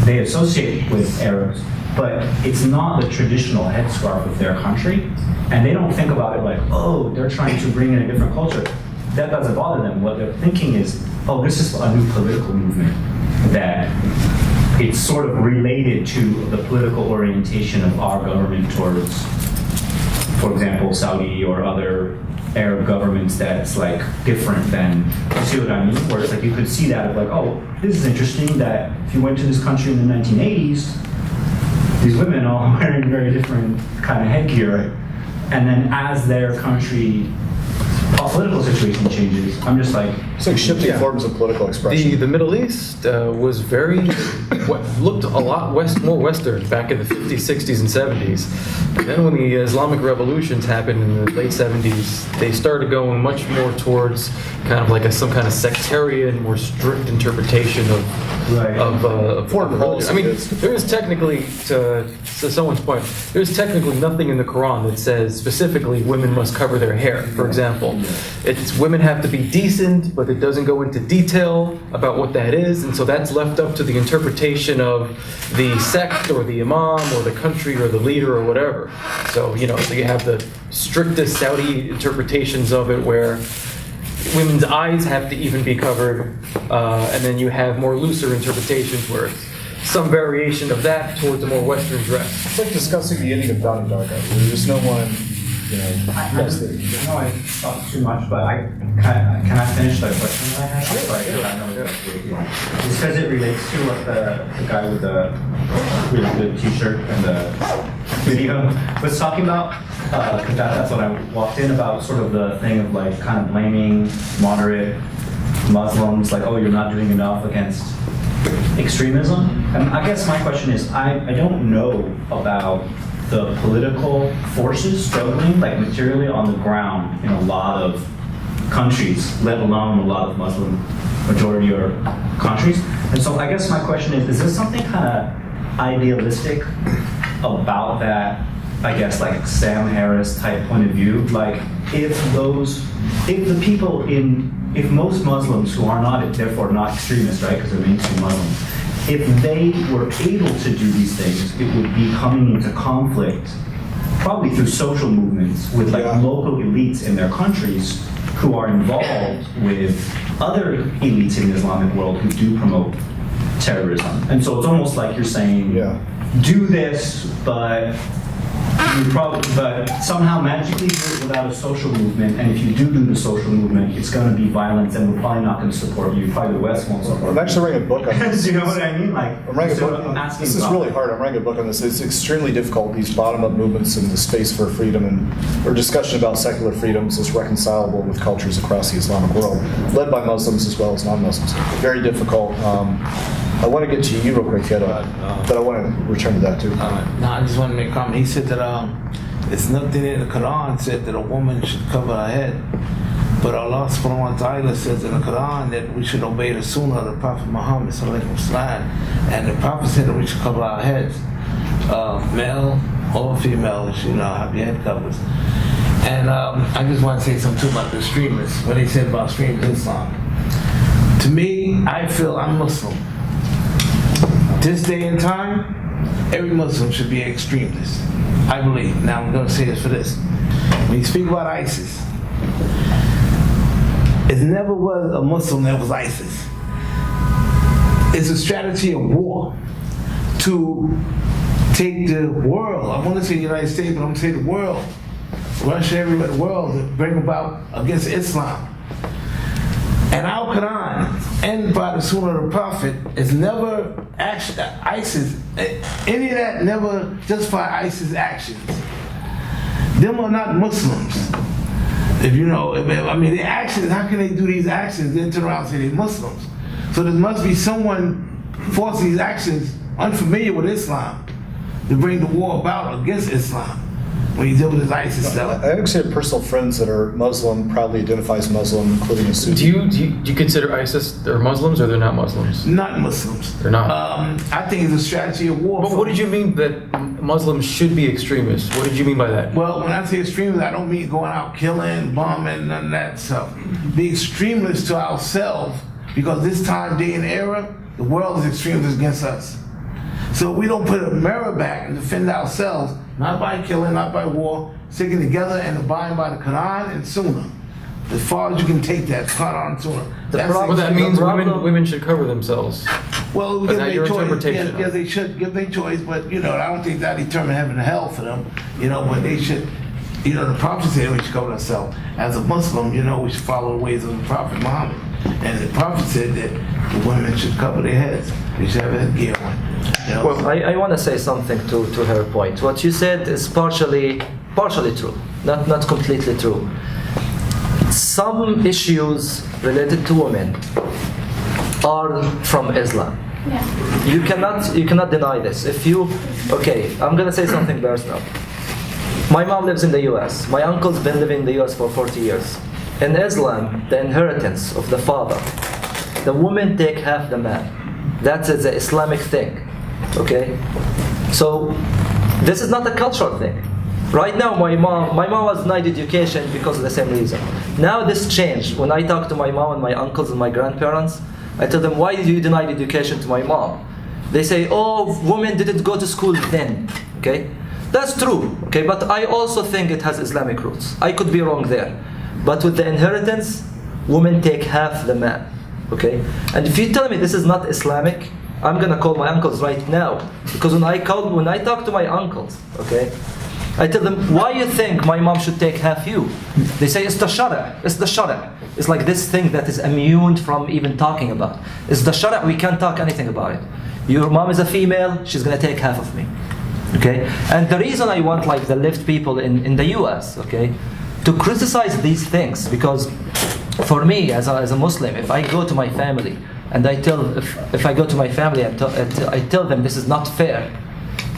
they associate with Arabs, but it's not the traditional headscarf of their country, and they don't think about it like, oh, they're trying to bring in a different culture. That doesn't bother them. What they're thinking is, oh, this is a new political movement, that it's sort of related to the political orientation of our government towards, for example, Saudi or other Arab governments that's like different than, you see what I mean? Where it's like you could see that of like, oh, this is interesting that if you went to this country in the 1980s, these women all wearing very different kind of headgear. And then as their country political situation changes, I'm just like... It's like shifting forms of political expression. The Middle East was very, looked a lot more Western back in the 50s, 60s, and 70s. Then when the Islamic revolutions happened in the late 70s, they started going much more towards kind of like some kind of sectarian, more strict interpretation of foreign religion. I mean, there is technically, to someone's point, there's technically nothing in the Quran that says specifically women must cover their hair, for example. It's women have to be decent, but it doesn't go into detail about what that is, and so that's left up to the interpretation of the sect or the imam or the country or the leader or whatever. So, so you have the strictest Saudi interpretations of it where women's eyes have to even be covered, and then you have more looser interpretations where it's some variation of that towards a more Western dress. It's like discussing the ending of Donnie Darko. There's no one, I know I talked too much, but can I finish the question that I had? Sure. I know it's because it relates to what the guy with the really good T-shirt and the video was talking about. Because that's what I walked in about, sort of the thing of like kind of blaming moderate Muslims, like, oh, you're not doing enough against extremism. And I guess my question is, I don't know about the political forces struggling like materially on the ground in a lot of countries, let alone a lot of Muslim majority or countries. And so I guess my question is there something kind of idealistic about that, I guess, like Sam Harris type point of view? Like if most Muslims who are not, therefore not extremists, right, because they're mainstream Muslims, if they were able to do these things, it would be coming into conflict, probably through social movements with like Yeah. local elites in their countries who are involved with other elites in the Islamic world who do promote terrorism. And so it's almost like you're saying, Yeah. do this, but somehow magically do it without a social movement. And if you do the social movement, it's going to be violence, and we're probably not going to support you. Probably the West won't support I'm you. actually writing a book on this. Do you know what I mean? Like, I'm writing a so book. I'm asking This is about really that. hard. I'm writing a book on this. It's extremely difficult. These bottom-up movements and the space for freedom or discussion about secular freedoms is reconcilable with cultures across the Islamic world, led by Muslims as well as non-Muslims. Very difficult. I want to get to you real quick, Yeto, but I want to return to that too. No, I just want to make a comment. He said that it's nothing in the Quran said that a woman should cover her head. But Allah subhanahu wa ta'ala says in the Quran that we should obey the sunnah of the Prophet Muhammad sallallahu alaihi wasallam. And the Prophet said that we should cover our heads, male or female, you know, have your head covers. And I just want to say something too about the extremists, what they said about extreme Islam. To me, I feel I'm Muslim. This day and time, every Muslim should be an extremist. I believe. Now I'm going to say this for this. When you speak about ISIS, it never was a Muslim that was ISIS. It's a strategy of war to take the world. I want to say the United States, but I'm going to say the world. Russia, everywhere in the world, to bring about against Islam. And our Quran, and by the Sunnah of the Prophet, is never ISIS. Any of that never justify ISIS actions. Them are not Muslims. If you know, I mean, the actions. How can they do these actions? Then turn around and say they're Muslims. So there must be someone forcing these actions unfamiliar with Islam to bring the war about against Islam. When you deal with this ISIS stuff. I actually have personal friends that are Muslim, proudly identify as Muslim, including a Sunni. Do you consider ISIS, they're Muslims or they're not Muslims? Not Muslims. They're not. I think it's a strategy of war. But what did you mean that Muslims should be extremists? What did you mean by that? Well, when I say extremists, I don't mean going out killing, bombing, none of that stuff. Be extremists to ourselves, because this time, day, and era, the world is extremist against us. So we don't put a mirror back and defend ourselves, not by killing, not by war, sticking together and abiding by the Quran and Sunnah. As far as you can take that, Quran and Sunnah. Well, that means women should cover themselves. Well, Is give that their your choice. interpretation? Yes, they should give their choice, but you know, I don't think that determine heaven and hell for them. You know, but they should. You know, the Prophet said we should cover ourselves. As a Muslim, you know, we should follow the ways of the Prophet Muhammad. And the Prophet said that the women should cover their heads. They should have a headgear on. You know? Well, I want to say something to her point. What you said is partially true, not completely true. Some issues related to women are from Islam. Yeah. You cannot deny this. I'm gonna say something personal. My mom lives in the US. My uncle's been living in the US for 40 years. In Islam, the inheritance of the father, the woman take half the man. That is the Islamic thing. Okay? So this is not a cultural thing. Right now, my mom was denied education because of the same reason. Now this changed. When I talk to my mom and my uncles and my grandparents, I tell them, why did you deny education to my mom? They say, oh, women didn't go to school then. Okay? That's true. Okay, but I also think it has Islamic roots. I could be wrong there. But with the inheritance, women take half the man. Okay? And if you tell me this is not Islamic, I'm gonna call my uncles right now. Because when I talk to my uncles, okay, I tell them, why you think my mom should take half you? They say, it's the shara'. It's the shara'. It's like this thing that is immune from even talking about. It's the shara', we can't talk anything about it. Your mom is a female, she's gonna take half of me. Okay? And the reason I want like the left people in the US, okay, to criticize these things, because for me as a Muslim, if I go to my family and if I go to my family and I tell them this is not fair,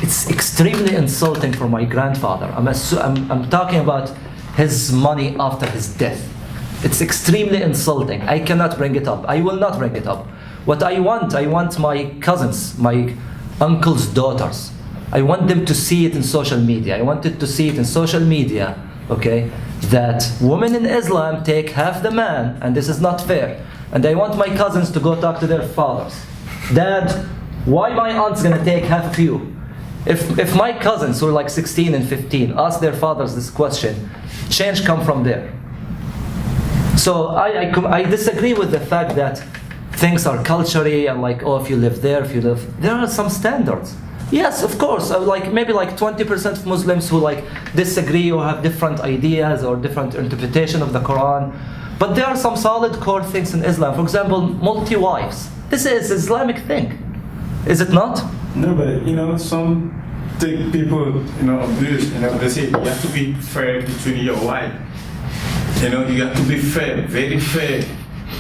it's extremely insulting for my grandfather. I'm talking about his money after his death. It's extremely insulting. I cannot bring it up. I will not bring it up. What I want my cousins, my uncle's daughters, I want them to see it in social media. I wanted to see it in social media, okay, that women in Islam take half the man, and this is not fair. And I want my cousins to go talk to their fathers. Dad, why my aunt's gonna take half of you? If my cousins who are like 16 and 15 ask their fathers this question, change come from there. So I disagree with the fact that things are culturally and like, oh, if you live there, there are some standards. Yes, of course, like maybe like 20% of Muslims who like disagree or have different ideas or different interpretation of the Quran. But there are some solid core things in Islam. For example, multi-wives. This is Islamic thing, is it not? No, but some people, abuse, they say you have to be fair between your wife. You have to be fair, very fair.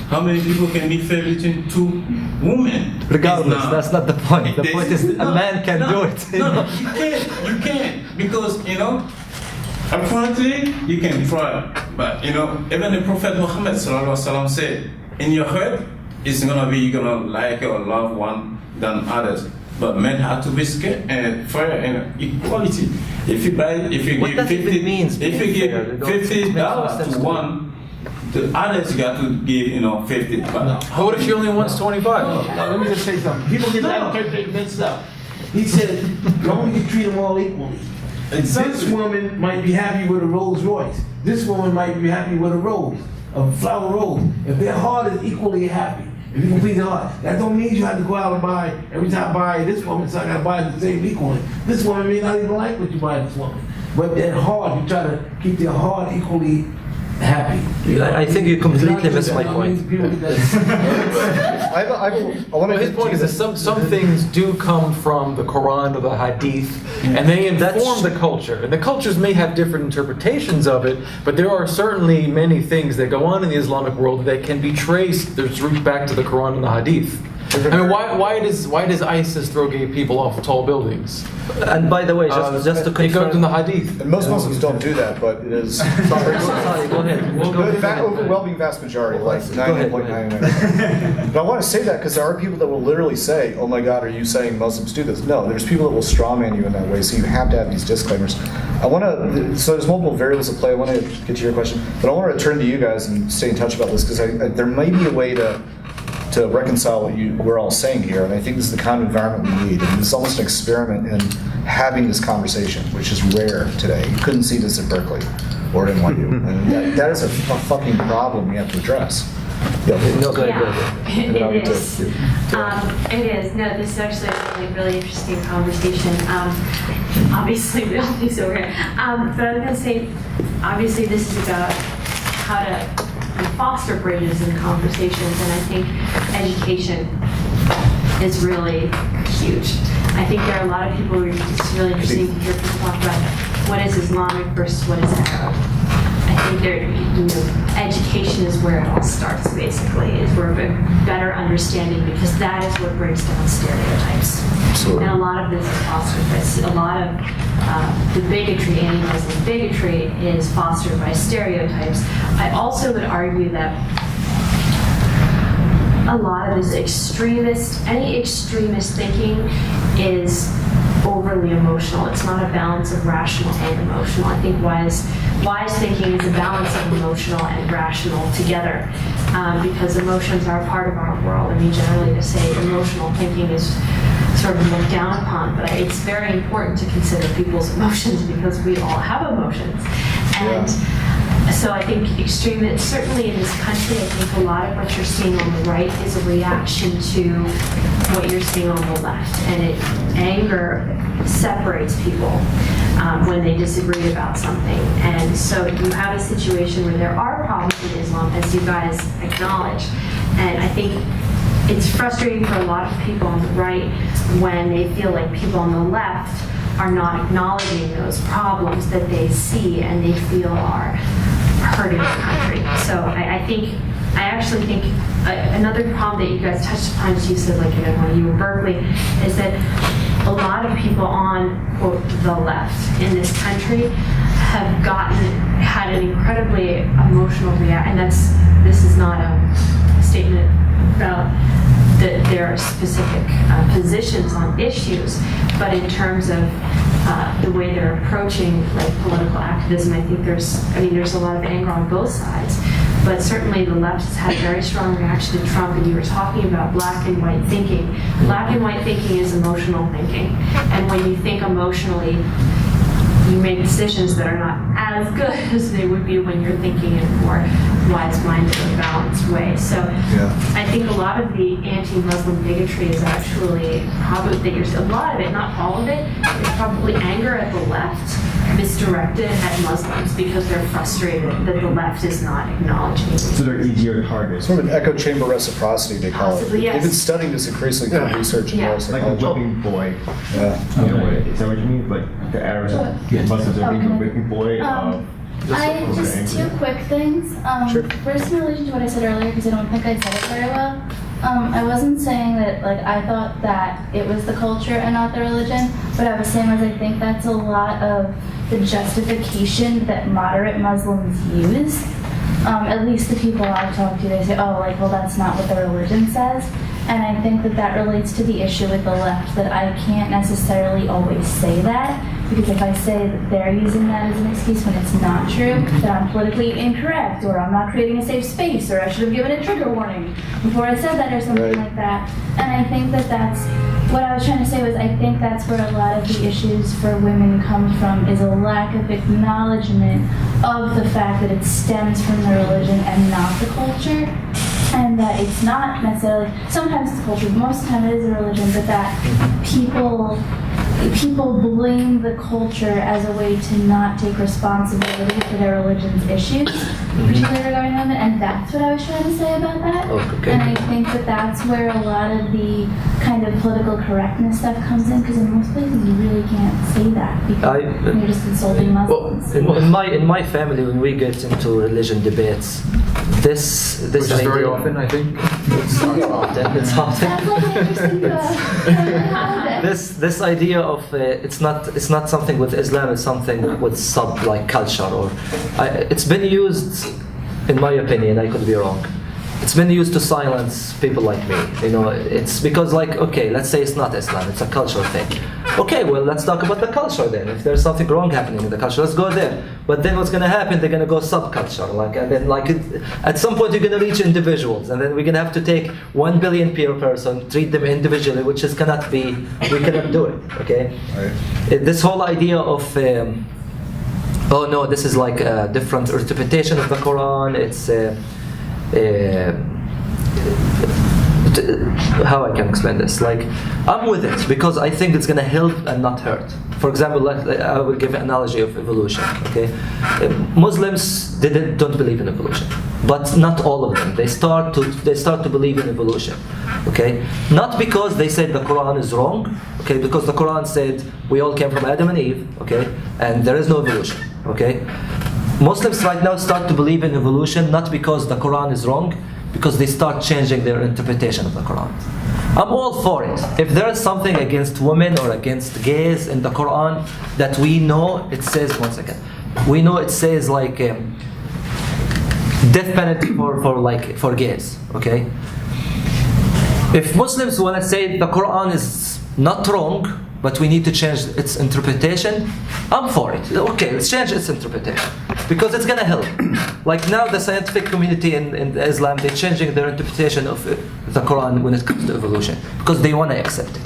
How many people can be fair between two women? Regardless, that's not the point. The point is a man can do it. No, you can't. Because, apparently you can try. But, even the Prophet Muhammad said, in your heart, it's going to be, you're going to like or love one than others. But men have to be scared and fair and equality. If you What give does it even mean? if you give $50 to one, the others got to give, 50. But What if she only wants 25? Now, let me just say something. People get that mixed up. He said, you only treat them all equally. This woman might be happy with a Rolls Royce. This woman might be happy with a flower rose. If their heart is equally happy, if you complete the heart, that don't mean you have to go out and buy, every time I buy this woman, so I gotta buy the same equally. This woman may not even like what you buy this woman. But that heart, you try to keep their heart equally happy. I think you completely missed my point. I want to. His point is that some things do come from the Quran or the Hadith, and they inform the culture. And the cultures may have different interpretations of it, but there are certainly many things that go on in the Islamic world that can be traced. There's roots back to the Quran and the Hadith. I mean, why does ISIS throw gay people off of tall buildings? And by the way, just to it goes in confirm, the Hadith. And most Muslims don't do that, but it is. sorry, go ahead. The overwhelming vast majority, like 99.99%. But I want to say that because there are people that will literally say, "Oh my God, are you saying Muslims do this?" No, there's people that will strawman you in that way. So you have to have these disclaimers. So there's multiple variables at play. I want to get to your question, but I want to return to you guys and stay in touch about this because there may be a way to reconcile what we're all saying here, and I think this is the kind of environment we need. And it's almost an experiment in having this conversation, which is rare today. You couldn't see this at Berkeley or at NYU. And that is a fucking problem we have to address. No, go ahead. It is. It is. No, this is actually a really interesting conversation. Obviously, we all think so. But I was going to say, obviously, this is about how to foster bridges in conversations, and I think education is really huge. I think there are a lot of people who it's really interesting to hear people talk about what is Islamic versus what is Arab. I think education is where it all starts, basically, is where a better understanding, because that is what breaks down stereotypes. Absolutely. And a lot of this is fostered by, a lot of the bigotry, anti-Muslim bigotry, is fostered by stereotypes. I also would argue that a lot of this any extremist thinking is overly emotional. It's not a balance of rational and emotional. I think wise thinking is a balance of emotional and rational together, because emotions are a part of our world. I mean, generally to say emotional thinking is sort of looked down upon, but it's very important to consider people's emotions because we all have emotions. And so I think extremists, certainly in this country, I think a lot of what you're seeing on the right is a reaction to what you're seeing on the left. And anger separates people when they disagree about something. And so you have a situation where there are problems in Islam, as you guys acknowledge. And I think it's frustrating for a lot of people on the right when they feel like people on the left are not acknowledging those problems that they see and they feel are hurting the country. So I actually think another problem that you guys touched upon, as you said, like when you were Berkeley, is that a lot of people on, quote, the left in this country have had an incredibly emotional reaction, and this is not a statement about that there are specific positions on issues, but in terms of the way they're approaching like political activism, I think there's a lot of anger on both sides. but certainly the left has had a very strong reaction to Trump, and you were talking about black and white thinking. Black and white thinking is emotional thinking, and when you think emotionally, you make decisions that are not as good as they would be when you're thinking in a more wise-minded or balanced way. So I think a lot of the anti-Muslim bigotry is actually probably, a lot of it, not all of it, is probably anger at the left misdirected at Muslims because they're frustrated that the left is not acknowledging it. So they're easier targets. Sort of an echo chamber reciprocity, they call Possibly, it. yes. They've been studying this increasingly through research and Yeah. Like a neuropsychology. whipping boy. Yeah. In a way. Is that what you mean? Like the Arabs, Muslims are being a whipping boy of. Just two quick things. First, in relation to what I said earlier, because I don't think I said it very well. I wasn't saying that like I thought that it was the culture and not the religion. What I was saying was I think that's a lot of the justification that moderate Muslims use. At least the people I've talked to, they say, oh, like, well, that's not what the religion says. And I think that that relates to the issue with the left, that I can't necessarily always say that, because if I say that they're using that as an excuse when it's not true, that I'm politically incorrect, or I'm not creating a safe space, or I should have given a trigger warning before I said that, or something like that. And I think that that's, what I was trying to say was, I think that's where a lot of the issues for women come from, is a lack of acknowledgement of the fact that it stems from the religion and not the culture. And that it's not necessarily, sometimes it's culture, but most of the time it is a religion, but that people blame the culture as a way to not take responsibility for their religion's issues, particularly regarding women, and that's what I was trying to say about that. Okay. And I think that that's where a lot of the kind of political correctness stuff comes in, because in most places you really can't say that, because you're just insulting Muslims. In my family, when we get into religion debates, this Which is idea, very often, I think. It's often. That's like an interesting holiday. This idea of it's not something with Islam, it's something with sub like culture, or it's been used, in my opinion, I could be wrong, it's been used to silence people like me. You know, it's because, like, okay, let's say it's not Islam, it's a cultural thing. Okay, well, let's talk about the culture then. If there's something wrong happening in the culture, let's go there. But then what's going to happen? They're going to go subculture, like, and then like at some point you're going to reach individuals, and then we're going to have to take 1 billion per person, treat them individually, which is cannot be. We cannot do it. Okay. Right. This whole idea of oh no, this is like a different interpretation of the Quran. It's how I can explain this? Like, I'm with it because I think it's going to help and not hurt. For example, I will give an analogy of evolution. Okay, Muslims don't believe in evolution, but not all of them. They start to believe in evolution. Okay, not because they said the Quran is wrong. Okay, because the Quran said we all came from Adam and Eve. Okay, and there is no evolution. Okay, Muslims right now start to believe in evolution not because the Quran is wrong, because they start changing their interpretation of the Quran. I'm all for it. If there is something against women or against gays in the Quran that we know, it says, one second, we know it says like death penalty for gays, okay? If Muslims want to say the Quran is not wrong, but we need to change its interpretation, I'm for it. Okay, let's change its interpretation, because it's gonna help. Like now the scientific community in Islam, they're changing their interpretation of the Quran when it comes to evolution, because they wanna accept it.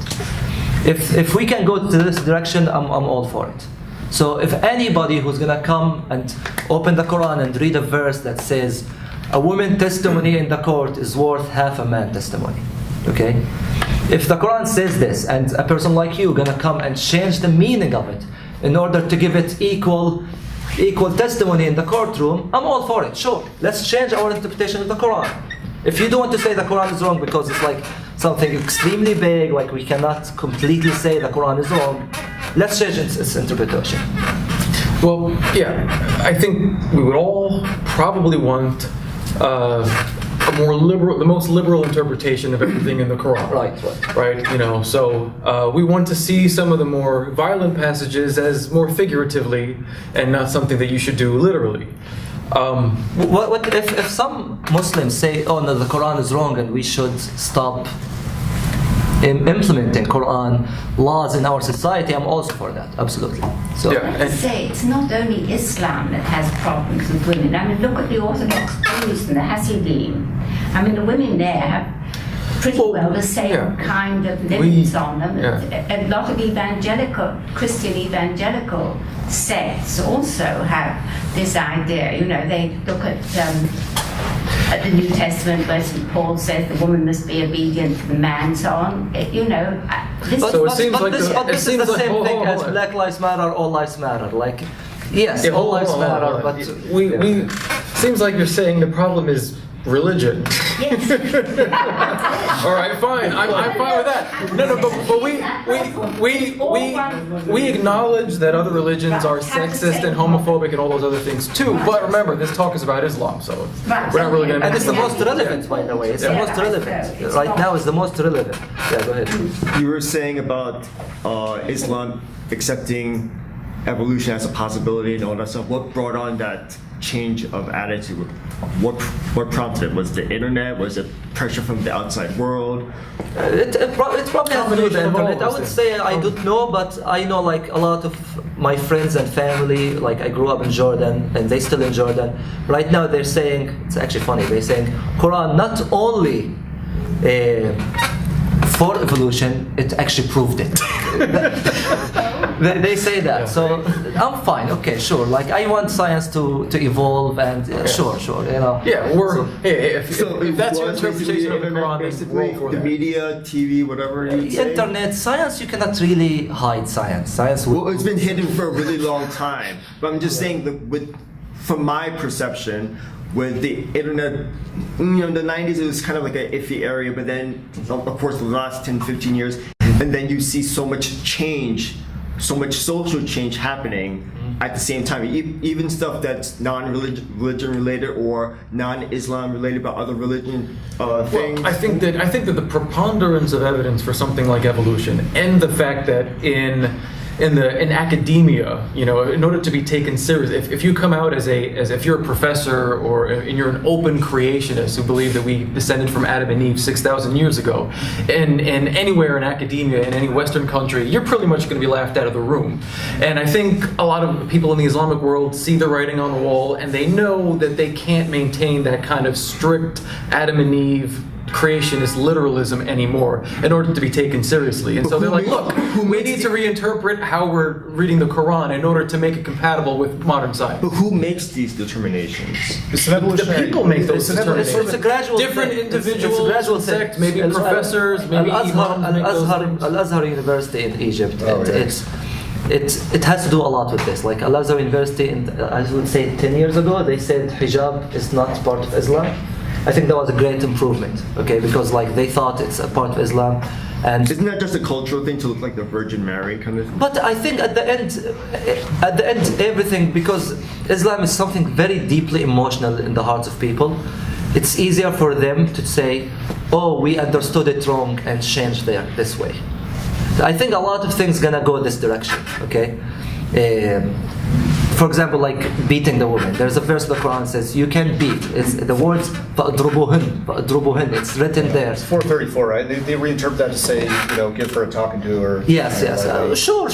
If we can go to this direction, I'm all for it. So if anybody who's gonna come and open the Quran and read a verse that says, a woman's testimony in the court is worth half a man's testimony, okay? If the Quran says this, and a person like you gonna come and change the meaning of it in order to give it equal testimony in the courtroom, I'm all for it. Sure, let's change our interpretation of the Quran. If you don't want to say the Quran is wrong because it's like something extremely big, like we cannot completely say the Quran is wrong, let's change its interpretation. Well, yeah, I think we would all probably want a more liberal, the most liberal interpretation of everything in the Quran. Right. You know, so we want to see some of the more violent passages as more figuratively and not something that you should do literally. What if some Muslims say, oh no, the Quran is wrong and we should stop implementing Quran laws in our society, I'm also for that, absolutely. So, Yeah. I have to say, it's not only Islam that has problems with women. I mean, look at the Orthodox Jews and the Hasidim. I mean, the women there have pretty well the same yeah. kind of limits on them. yeah. A lot of Christian evangelical sects also have this idea. You know, they look at the New Testament where St. Paul says the woman must be obedient to the man, so on. You know, this So it seems like this, the- but it this is seems the like- same hold thing on, as hold on. Black Lives Matter, All Lives Matter. Like, yes, Yeah, all hold on, lives hold on, matter, hold on. but we seems like you're saying the problem is religion. Yes. All right, fine. I'm fine with that. No, but we acknowledge that other religions are sexist and homophobic and all those other things too. But remember, this talk is about Islam, so we're not really going to. and it's the most relevant, by the way. It's the Yeah. most relevant. Right now, it's the most relevant. Yeah, go ahead. You were saying about Islam accepting evolution as a possibility and all that stuff. What brought on that change of attitude? What prompted it? Was the internet? Was it pressure from the outside world? It probably has to do with the Combination of all internet. I those would things. say I don't know, but I know like a lot of my friends and family. Like I grew up in Jordan, and they still in Jordan. Right now, they're saying it's actually funny. They're saying Quran not only for evolution, it actually proved it. they say that. So I'm fine. Okay, sure. Like I want science to evolve, and sure, you know. Yeah, we're So- hey, if that's your it was basically interpretation of the internet, Quran, then basically we're all for the that. media, TV, whatever you say. Internet, science, you cannot really hide science. Science will. Well, it's been hidden for a really long time. But I'm just saying that from my perception, with the internet, in the 90s it was kind of like an iffy area, but then, of course, the last 10, 15 years, and then you see so much change, so much social change happening at the same time. Even stuff that's non-religion related or non-Islam related, but other religion things. Well, I think that the preponderance of evidence for something like evolution, and the fact that in academia, you know, in order to be taken serious, if you come out as if you're a professor or you're an open creationist who believe that we descended from Adam and Eve 6,000 years ago, and anywhere in academia in any Western country, you're pretty much going to be laughed out of the room. And I think a lot of people in the Islamic world see the writing on the wall, and they know that they can't maintain that kind of strict Adam and Eve creationist literalism anymore in order to be taken seriously. And so they're like, look, we need to reinterpret how we're reading the Quran in order to make it compatible with modern science. But who makes these determinations? It's an The evolutionary. people make those It's an determinations. It's a gradual Different thing. individuals, It's a gradual thing. sects, maybe professors, maybe imams make those things. Al-Azhar University in Egypt. Oh, yeah. It has to do a lot with this. Like Al-Azhar University, I would say 10 years ago, they said hijab is not part of Islam. I think that was a great improvement, okay, because like they thought it's a part of Islam, and Isn't that just a cultural thing to look like the Virgin Mary kind of thing? but I think at the end, everything, because Islam is something very deeply emotional in the hearts of people. It's easier for them to say, "Oh, we understood it wrong and change this way." I think a lot of things gonna go this direction. Okay. For example, like beating the woman. There's a verse in the Quran that says you can beat. It's the words فَأَضْرُبُهُنْ. It's written there. It's 434, right? They reinterpret that to say, you know, give her a talking to, or Yes. Sure.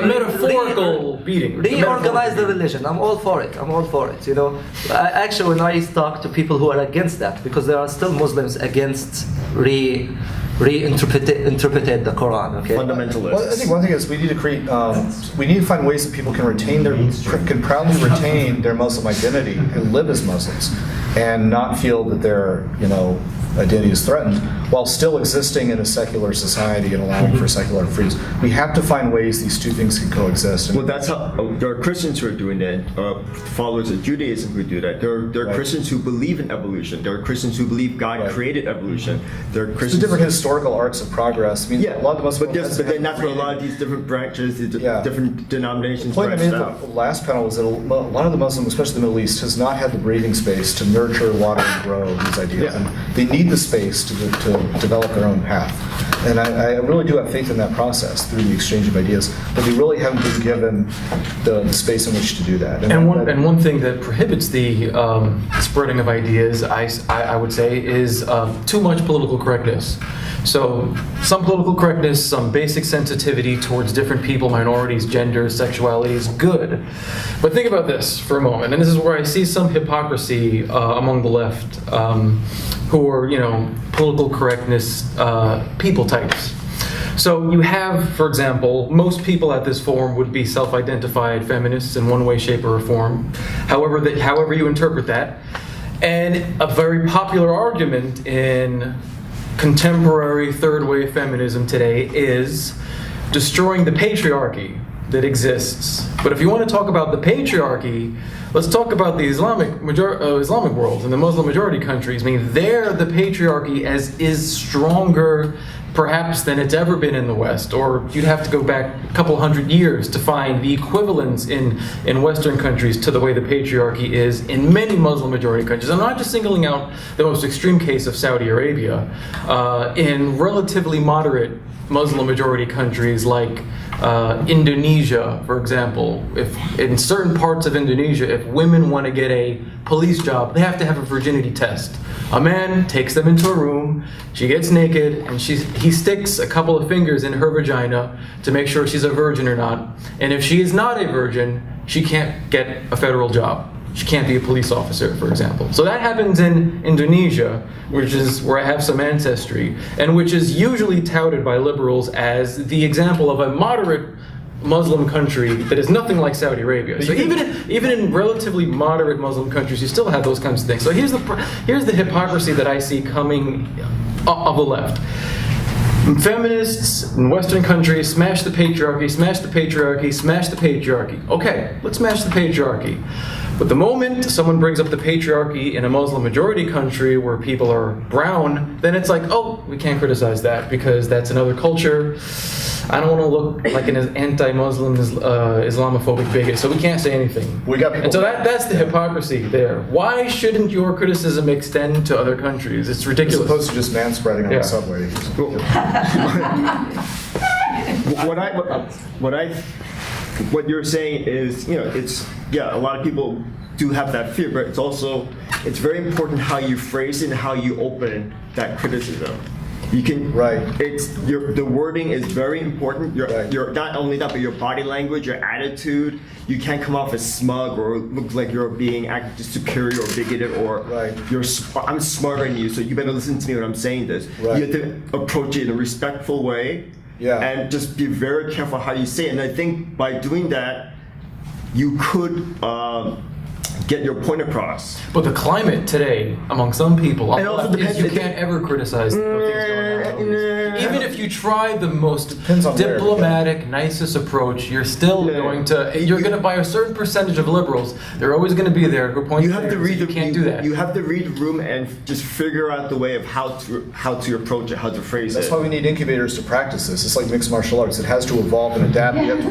A metaphorical beating. Reorganize the religion. I'm all for it. You know, actually, when I talk to people who are against that, because there are still Muslims against reinterpreted the Quran. Okay. Fundamentalists. Well, I think one thing is we need to create. We need to find ways that people can proudly retain their Muslim identity and live as Muslims, and not feel that their identity is threatened, while still existing in a secular society and allowing for secular freedoms. We have to find ways these two things can coexist. Well, that's how there are Christians who are doing that. Followers of Judaism who do that. There are Right. Christians who believe in evolution. There are Christians who believe God Right. created evolution. There are There's Christians. different historical arcs of progress. I mean, Yeah, a lot of the Muslim but then that's where a lot of these different branches, different denominations. The point I branched made out. at the last panel was that a lot of the Muslims, especially the Middle East, has not had the breathing space to nurture, water, and grow these ideas. Yeah. And they need the space to develop their own path. And I really do have faith in that process through the exchange of ideas, but we really haven't been given the space in which to do that. And one thing that prohibits the spreading of ideas, I would say, is too much political correctness. So some political correctness, some basic sensitivity towards different people, minorities, genders, sexuality is good. But think about this for a moment, and this is where I see some hypocrisy among the left, who are, political correctness people types. So you have, for example, most people at this forum would be self-identified feminists in one way, shape, or form, however you interpret that. And a very popular argument in contemporary third wave feminism today is destroying the patriarchy that exists. But if you want to talk about the patriarchy, let's talk about the Islamic world and the Muslim majority countries. I mean, there the patriarchy is stronger perhaps than it's ever been in the West, or you'd have to go back a couple hundred years to find the equivalents in Western countries to the way the patriarchy is in many Muslim majority countries. I'm not just singling out the most extreme case of Saudi Arabia. In relatively moderate Muslim majority countries like Indonesia, for example, if in certain parts of Indonesia, if women want to get a police job, they have to have a virginity test. A man takes them into a room, she gets naked, and he sticks a couple of fingers in her vagina to make sure she's a virgin or not. And if she is not a virgin, she can't get a federal job. She can't be a police officer, for example. So that happens in Indonesia, which is where I have some ancestry, and which is usually touted by liberals as the example of a moderate Muslim country that is nothing like Saudi Arabia. So even in relatively moderate Muslim countries, you still have those kinds of things. So here's the hypocrisy that I see coming of the left. Feminists in Western countries smash the patriarchy, smash the patriarchy, smash the patriarchy. Okay, let's smash the patriarchy. But the moment someone brings up the patriarchy in a Muslim majority country where people are brown, then it's like, oh, we can't criticize that because that's another culture. I don't want to look like an anti-Muslim Islamophobic bigot, so we can't say anything. And so that's the hypocrisy there. Why shouldn't your criticism extend to other countries? It's ridiculous. As opposed to just manspreading on the subway. What you're saying is, a lot of people do have that fear, but it's very important how you phrase it and how you open that criticism. You can the wording is very important. You're not only that, but your body language, your attitude. You can't come off as smug or look like you're being acted superior or bigoted or I'm smarter than you, so you better listen to me when I'm saying this. You have to approach it in a respectful way. And just be very careful how you say it. And I think by doing that, you could get your point across. But the climate today among some people is you can't ever criticize things going on. Even if you try the most diplomatic, nicest approach, you're still going to, by a certain percentage of liberals, they're always going to be there who point you can't do that. You have to read the room and just figure out the way of how to approach it, how to phrase it. That's why we need incubators to practice this. It's like mixed martial arts. It has to evolve and adapt. We have to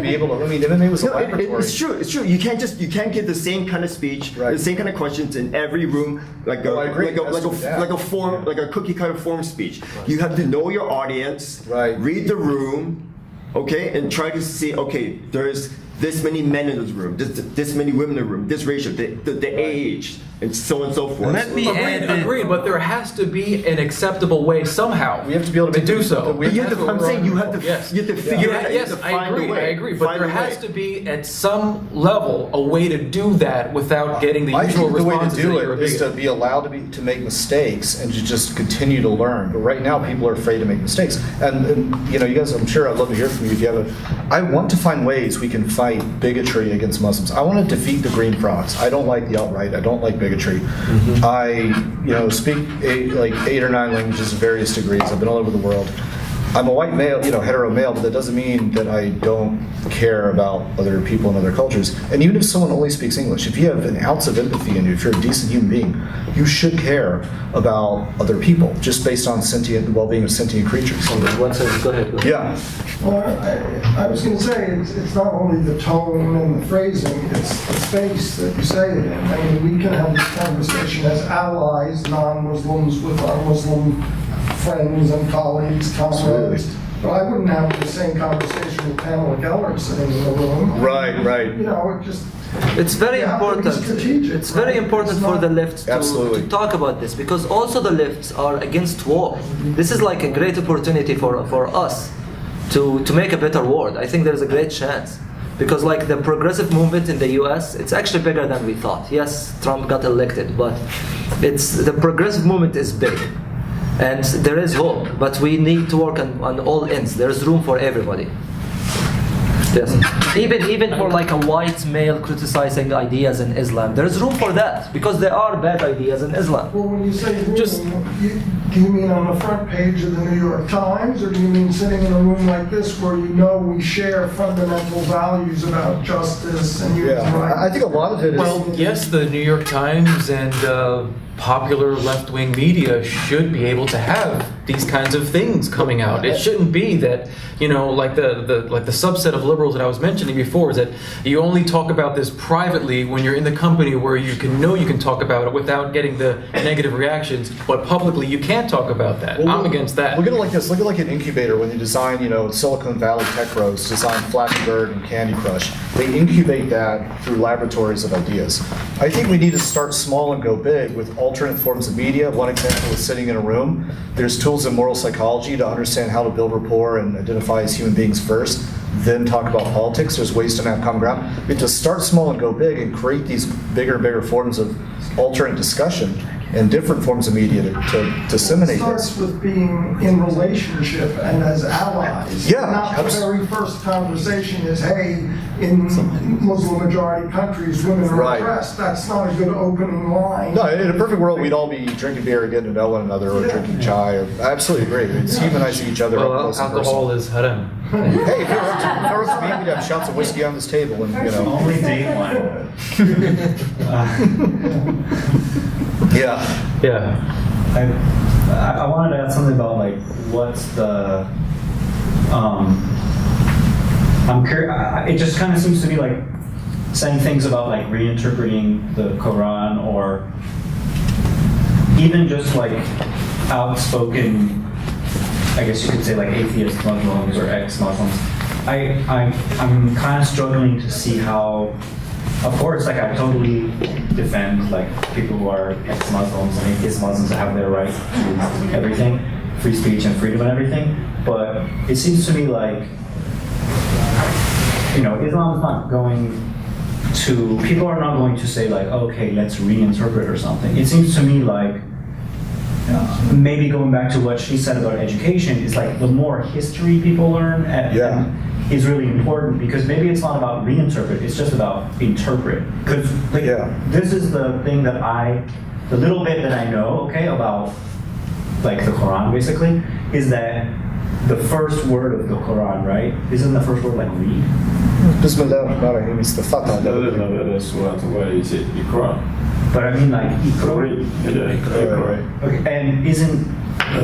be able to. I mean, MMA was a laboratory. It's true. You can't give the same kind of speech, the same kind of questions in every room, like a cookie cutter form speech. You have to know your audience, read the room, okay, and try to see, okay, there's this many men in this room, this many women in the room, this ratio, the age, and so on and so forth. Agreed, but there has to be an acceptable way somehow. We have to be able to do so. You have to figure it out. Yes, I agree. But there has to be, at some level, a way to do that without getting the usual responses. The way to do it is to be allowed to make mistakes and to just continue to learn. But right now, people are afraid to make mistakes. And you guys, I'm sure I'd love to hear from you if you have I want to find ways we can fight bigotry against Muslims. I want to defeat the green frogs. I don't like the alt-right. I don't like bigotry. I speak 8 or 9 languages of various degrees. I've been all over the world. I'm a white male, hetero male, but that doesn't mean that I don't care about other people and other cultures. And even if someone only speaks English, if you have an ounce of empathy in you, if you're a decent human being, you should care about other people just based on the well-being of sentient creatures. One second, go ahead. Yeah. Well, I was going to say, it's not only the tone and the phrasing, it's the space that you say it in. I mean, we can have this conversation as allies, non-Muslims with our Muslim friends and colleagues, comrades. But I wouldn't have the same conversation with Pamela Geller sitting in the room. Right. You know, it just... It's very You have to be important. strategic, It's very right? important It's for not- the left Absolutely. to talk about this, because also the lefts are against war. This is like a great opportunity for us to make a better world. I think there's a great chance. Because like the progressive movement in the US, it's actually bigger than we thought. Yes, Trump got elected, but the progressive movement is big. And there is hope, but we need to work on all ends. There's room for everybody. Yes. Even for like a white male criticizing ideas in Islam, there's room for that, because there are bad ideas in Islam. Well, when you say room, do you mean on the front page of the New York Times, or do you mean sitting in a room like this where you know we share fundamental values about justice and human Yeah, rights? I think a lot of it is. Well, yes, the New York Times and popular left-wing media should be able to have these kinds of things coming out. It shouldn't be that, you know, like the subset of liberals that I was mentioning before, is that you only talk about this privately when you're in the company where you can talk about it without getting the negative reactions, but publicly you can't talk about that. Well, I'm against that. Look at it like this. Look at like an incubator when you design, you know, Silicon Valley tech bros design Flappy Bird and Candy Crush. They incubate that through laboratories of ideas. I think we need to start small and go big with alternate forms of media. One example is sitting in a room. There's tools in moral psychology to understand how to build rapport and identify as human beings first, then talk about politics. There's ways to have common ground. We have to start small and go big and create these bigger and bigger forms of alternate discussion and different forms of media to disseminate It starts this. with being in relationship and as allies. Yeah, Not the very first conversation is, hey, in Muslim majority countries, women are Right. oppressed. That's not a good opening line. No, in a perfect world, we'd all be drinking beer and getting to know one another, or drinking chai. I absolutely agree. It's humanizing each other up Well, close and alcohol personal. is haram. Hey, if it were up to me, we'd have shots of whiskey on this table, and you know. Only date one. Yeah. Yeah. I wanted to ask something about like what's the I'm curious. It just kind of seems to me like saying things about like reinterpreting the Quran, or even just like outspoken, I guess you could say like atheist Muslims or ex-Muslims. I'm kind of struggling to see how. Of course, like I totally defend like people who are ex-Muslims and atheist Muslims that have their right to everything, free speech and freedom and everything. But it seems to me like, you know, Islam is not going to, people are not going to say like, okay, let's reinterpret or something. It seems to me like, maybe going back to what she said about education, is like the more history people learn is really important, because maybe it's not about reinterpret, it's just about interpret. Because like, this is the thing that the little bit that I know, okay, about like the Quran basically, is that the first word of the Quran, right? Isn't the first word like read? Bismillahirrahmanirrahim is the Fatah. No, that's what is it? Iqra. But I mean like Iqra. Okay, and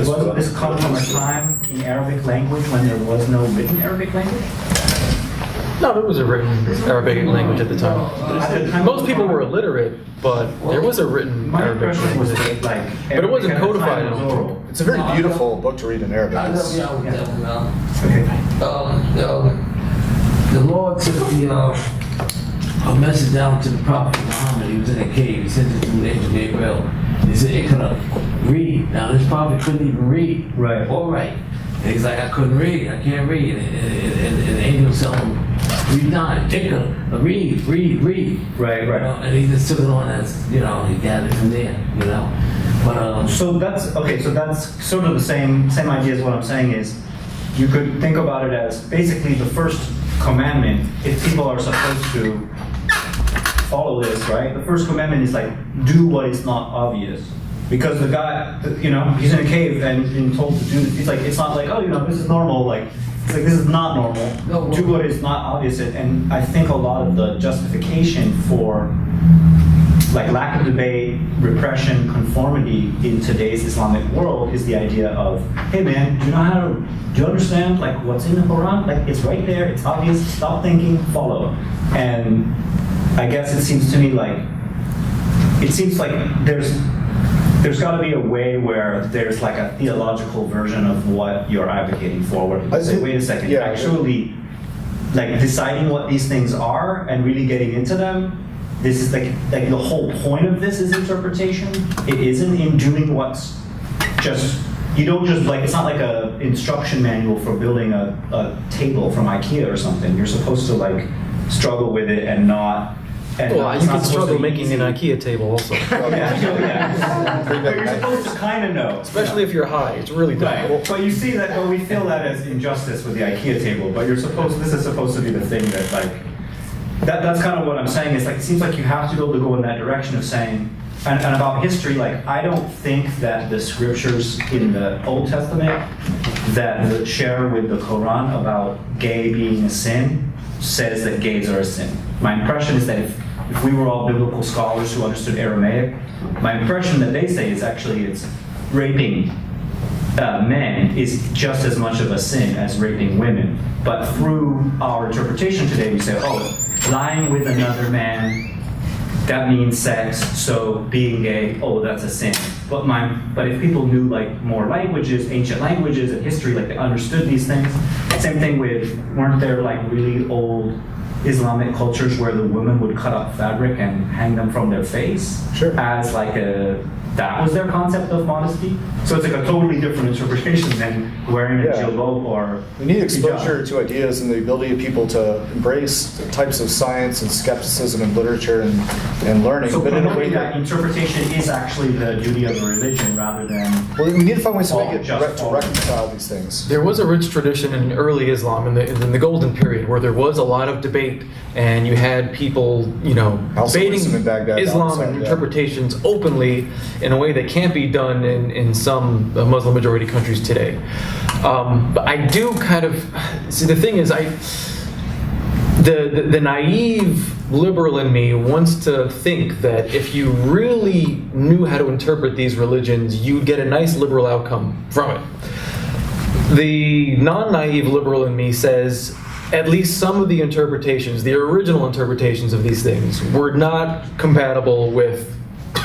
wasn't this come from a time in Arabic language when there was no written Arabic language? No, there was a written Arabic language at the time. Most people were illiterate, but there was a written Arabic language. But it wasn't codified at all. It's a very beautiful book to read in Arabic. The Lord took a message down to the Prophet Muhammad. He was in a cave. He sent it through the angel Gabriel. He said, Iqra, read. Now this prophet couldn't even read. Right. All right. And he's like, I couldn't read. I can't read. And the angel told him 3 times, Iqra, read. Right. You know, and he just took it on as, you know, he gathered from there, you know. But so that's okay. So that's sort of the same idea as what I'm saying is, you could think about it as basically the first commandment. If people are supposed to follow this, right? The first commandment is like, do what is not obvious. Because the guy, you know, he's in a cave and being told to do this. It's not like, oh, you know, this is normal. Like, it's like, this is not normal. Do what is not obvious. And I think a lot of the justification for like lack of debate, repression, conformity in today's Islamic world is the idea of, hey man, do you understand like what's in the Quran? Like it's right there, it's obvious, stop thinking, follow. And I guess it seems like there's there's got to be a way where there's like a theological version of what you're advocating for, where people say, wait a second, Yeah, actually, like deciding what these things are and really getting into them, this is like the whole point of this is interpretation. It isn't in doing what's just, you don't just like, it's not like a instruction manual for building a table from IKEA or something. You're supposed to like struggle with it and not. And Well, it's you not can supposed struggle to be making an easy. IKEA table also. Yeah. But you're supposed to kind of know. Especially if you're high, it's really difficult. Right. But you see that, but we feel that as injustice with the IKEA table. But this is supposed to be the thing that like, that's kind of what I'm saying. Is like it seems like you have to be able to go in that direction of saying, and about history. Like I don't think that the scriptures in the Old Testament that share with the Quran about gay being a sin says that gays are a sin. My impression is that if we were all biblical scholars who understood Aramaic, my impression that they say is actually it's raping men is just as much of a sin as raping women. But through our interpretation today, we say, oh, lying with another man, that means sex, so being gay, oh, that's a sin. But if people knew like more languages, ancient languages and history, like they understood these things. Same thing with, weren't there like really old Islamic cultures where the women would cut up fabric and hang them from their face? Sure. As like that was their concept of modesty. So it's like a totally different interpretation than wearing a Yeah. jilbab or We need exposure hijab. to ideas and the ability of people to embrace types of science and skepticism and literature and learning, So but in a way promoting that, that interpretation is actually the duty of a religion rather than well, we need to find ways to make it Just to all. reconcile these things. There was a rich tradition in early Islam, in the Golden Period, where there was a lot of debate, and you had people, debating in Baghdad, Islam outside, and yeah. interpretations openly in a way that can't be done in some Muslim majority countries today. But I do kind of see the thing is the naive liberal in me wants to think that if you really knew how to interpret these religions, you'd get a nice liberal outcome from it. The non-naive liberal in me says at least some of the interpretations, the original interpretations of these things, were not compatible with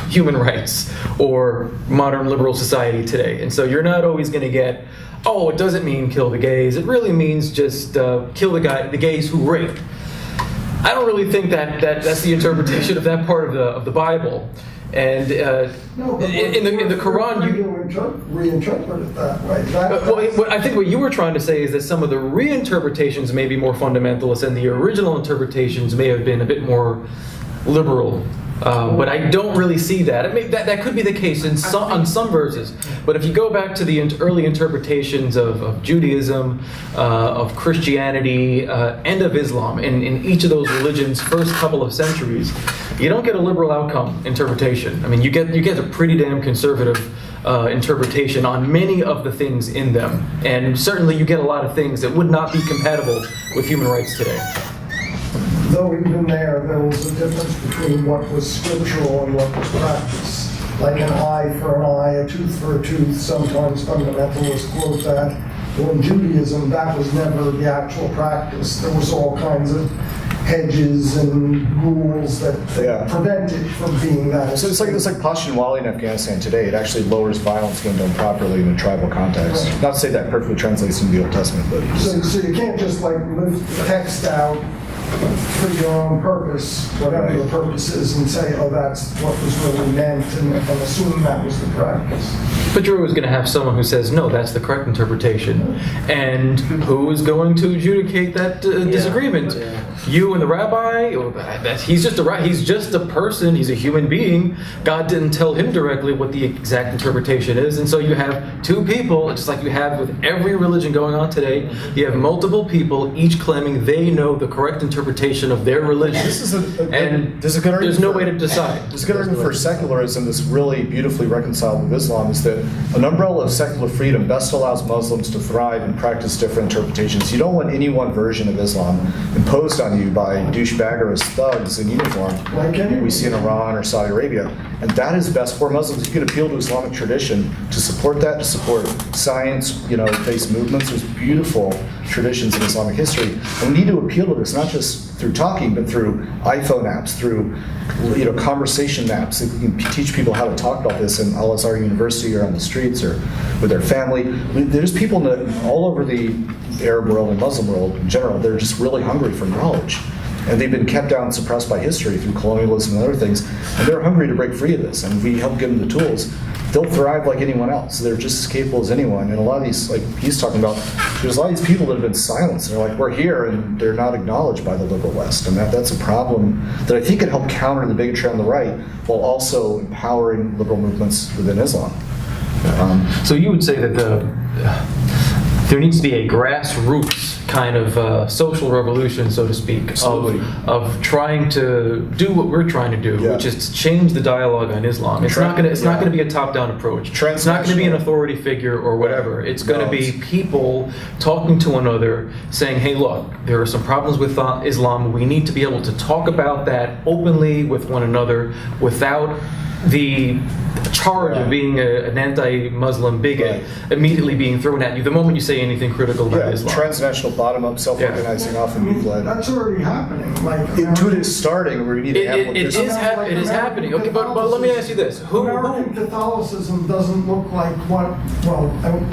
human rights or modern liberal society today. And so you're not always going to get, oh, it doesn't mean kill the gays. It really means just kill the gays who rape. I don't really think that's the interpretation of that part of the Bible. And No, but in the Quran, you reinterpret it that way. I think what you were trying to say is that some of the reinterpretations may be more fundamentalist, and the original interpretations may have been a bit more liberal. But I don't really see that. That could be the case on some verses. But if you go back to the early interpretations of Judaism, of Christianity, and of Islam, in each of those religions' first couple of centuries, you don't get a liberal outcome interpretation. I mean, you get a pretty damn conservative interpretation on many of the things in them. And certainly you get a lot of things that would not be compatible with human rights today. Though even there was a difference between what was scriptural and what was practice. Like an eye for an eye, a tooth for a tooth, sometimes fundamentalists quote that. Well, in Judaism, that was never the actual practice. There was all kinds of hedges and rules that prevent it from being that. So it's like Pashtun in Afghanistan today. It actually lowers violence when done properly in a tribal context. Right. Not to say that perfectly translates into the Old Testament, but So you can't just like lift the text out for your own purpose, whatever the purpose is, and say, oh, that's what was really meant, and assume that was the practice. But you're always going to have someone who says, no, that's the correct interpretation. And who is going to adjudicate that disagreement? You and the rabbi? He's just a person. He's a human being. God didn't tell him directly what the exact interpretation is. And so you have two people, just like you have with every religion going on today. You have multiple people, each claiming they know the correct interpretation of their religion. There's no way to decide. There's a good argument for secularism that's really beautifully reconciled with Islam, is that an umbrella of secular freedom best allows Muslims to thrive and practice different interpretations. You don't want any one version of Islam imposed on you by douchebaggerous thugs in uniform we see in Iran or Saudi Arabia. And that is best for Muslims. You can appeal to Islamic tradition to support that, to support science, based movements. There's beautiful traditions in Islamic history. And we need to appeal to this, not just through talking, but through iPhone apps, through conversation apps. If we can teach people how to talk about this in Al-Azhar University or on the streets or with their family. There's people all over the Arab world and Muslim world in general, they're just really hungry for knowledge. And they've been kept down and suppressed by history through colonialism and other things. And they're hungry to break free of this. And if we help give them the tools, they'll thrive like anyone else. They're just as capable as anyone. And a lot of these, like he's talking about, there's a lot of these people that have been silenced. And they're like, we're here, and they're not acknowledged by the liberal West. And that's a problem that I think could help counter the bigotry on the right while also empowering liberal movements within Islam. So you would say that there needs to be a grassroots kind of social revolution, so to speak, of trying to do what we're trying to do, which is to change the dialogue on Islam. It's not going to be a top-down approach. It's not going to be an authority figure or whatever. It's going to be people talking to one another, saying, "Hey, look, there are some problems with Islam. We need to be able to talk about that openly with one another without the charge of being an anti-Muslim bigot immediately being thrown at you the moment you say anything critical about Islam." Transnational bottom-up, self-organizing, often youth-led. That's already happening. It is starting. We need to it is happening. Okay, but let me ask you this: American Catholicism doesn't look like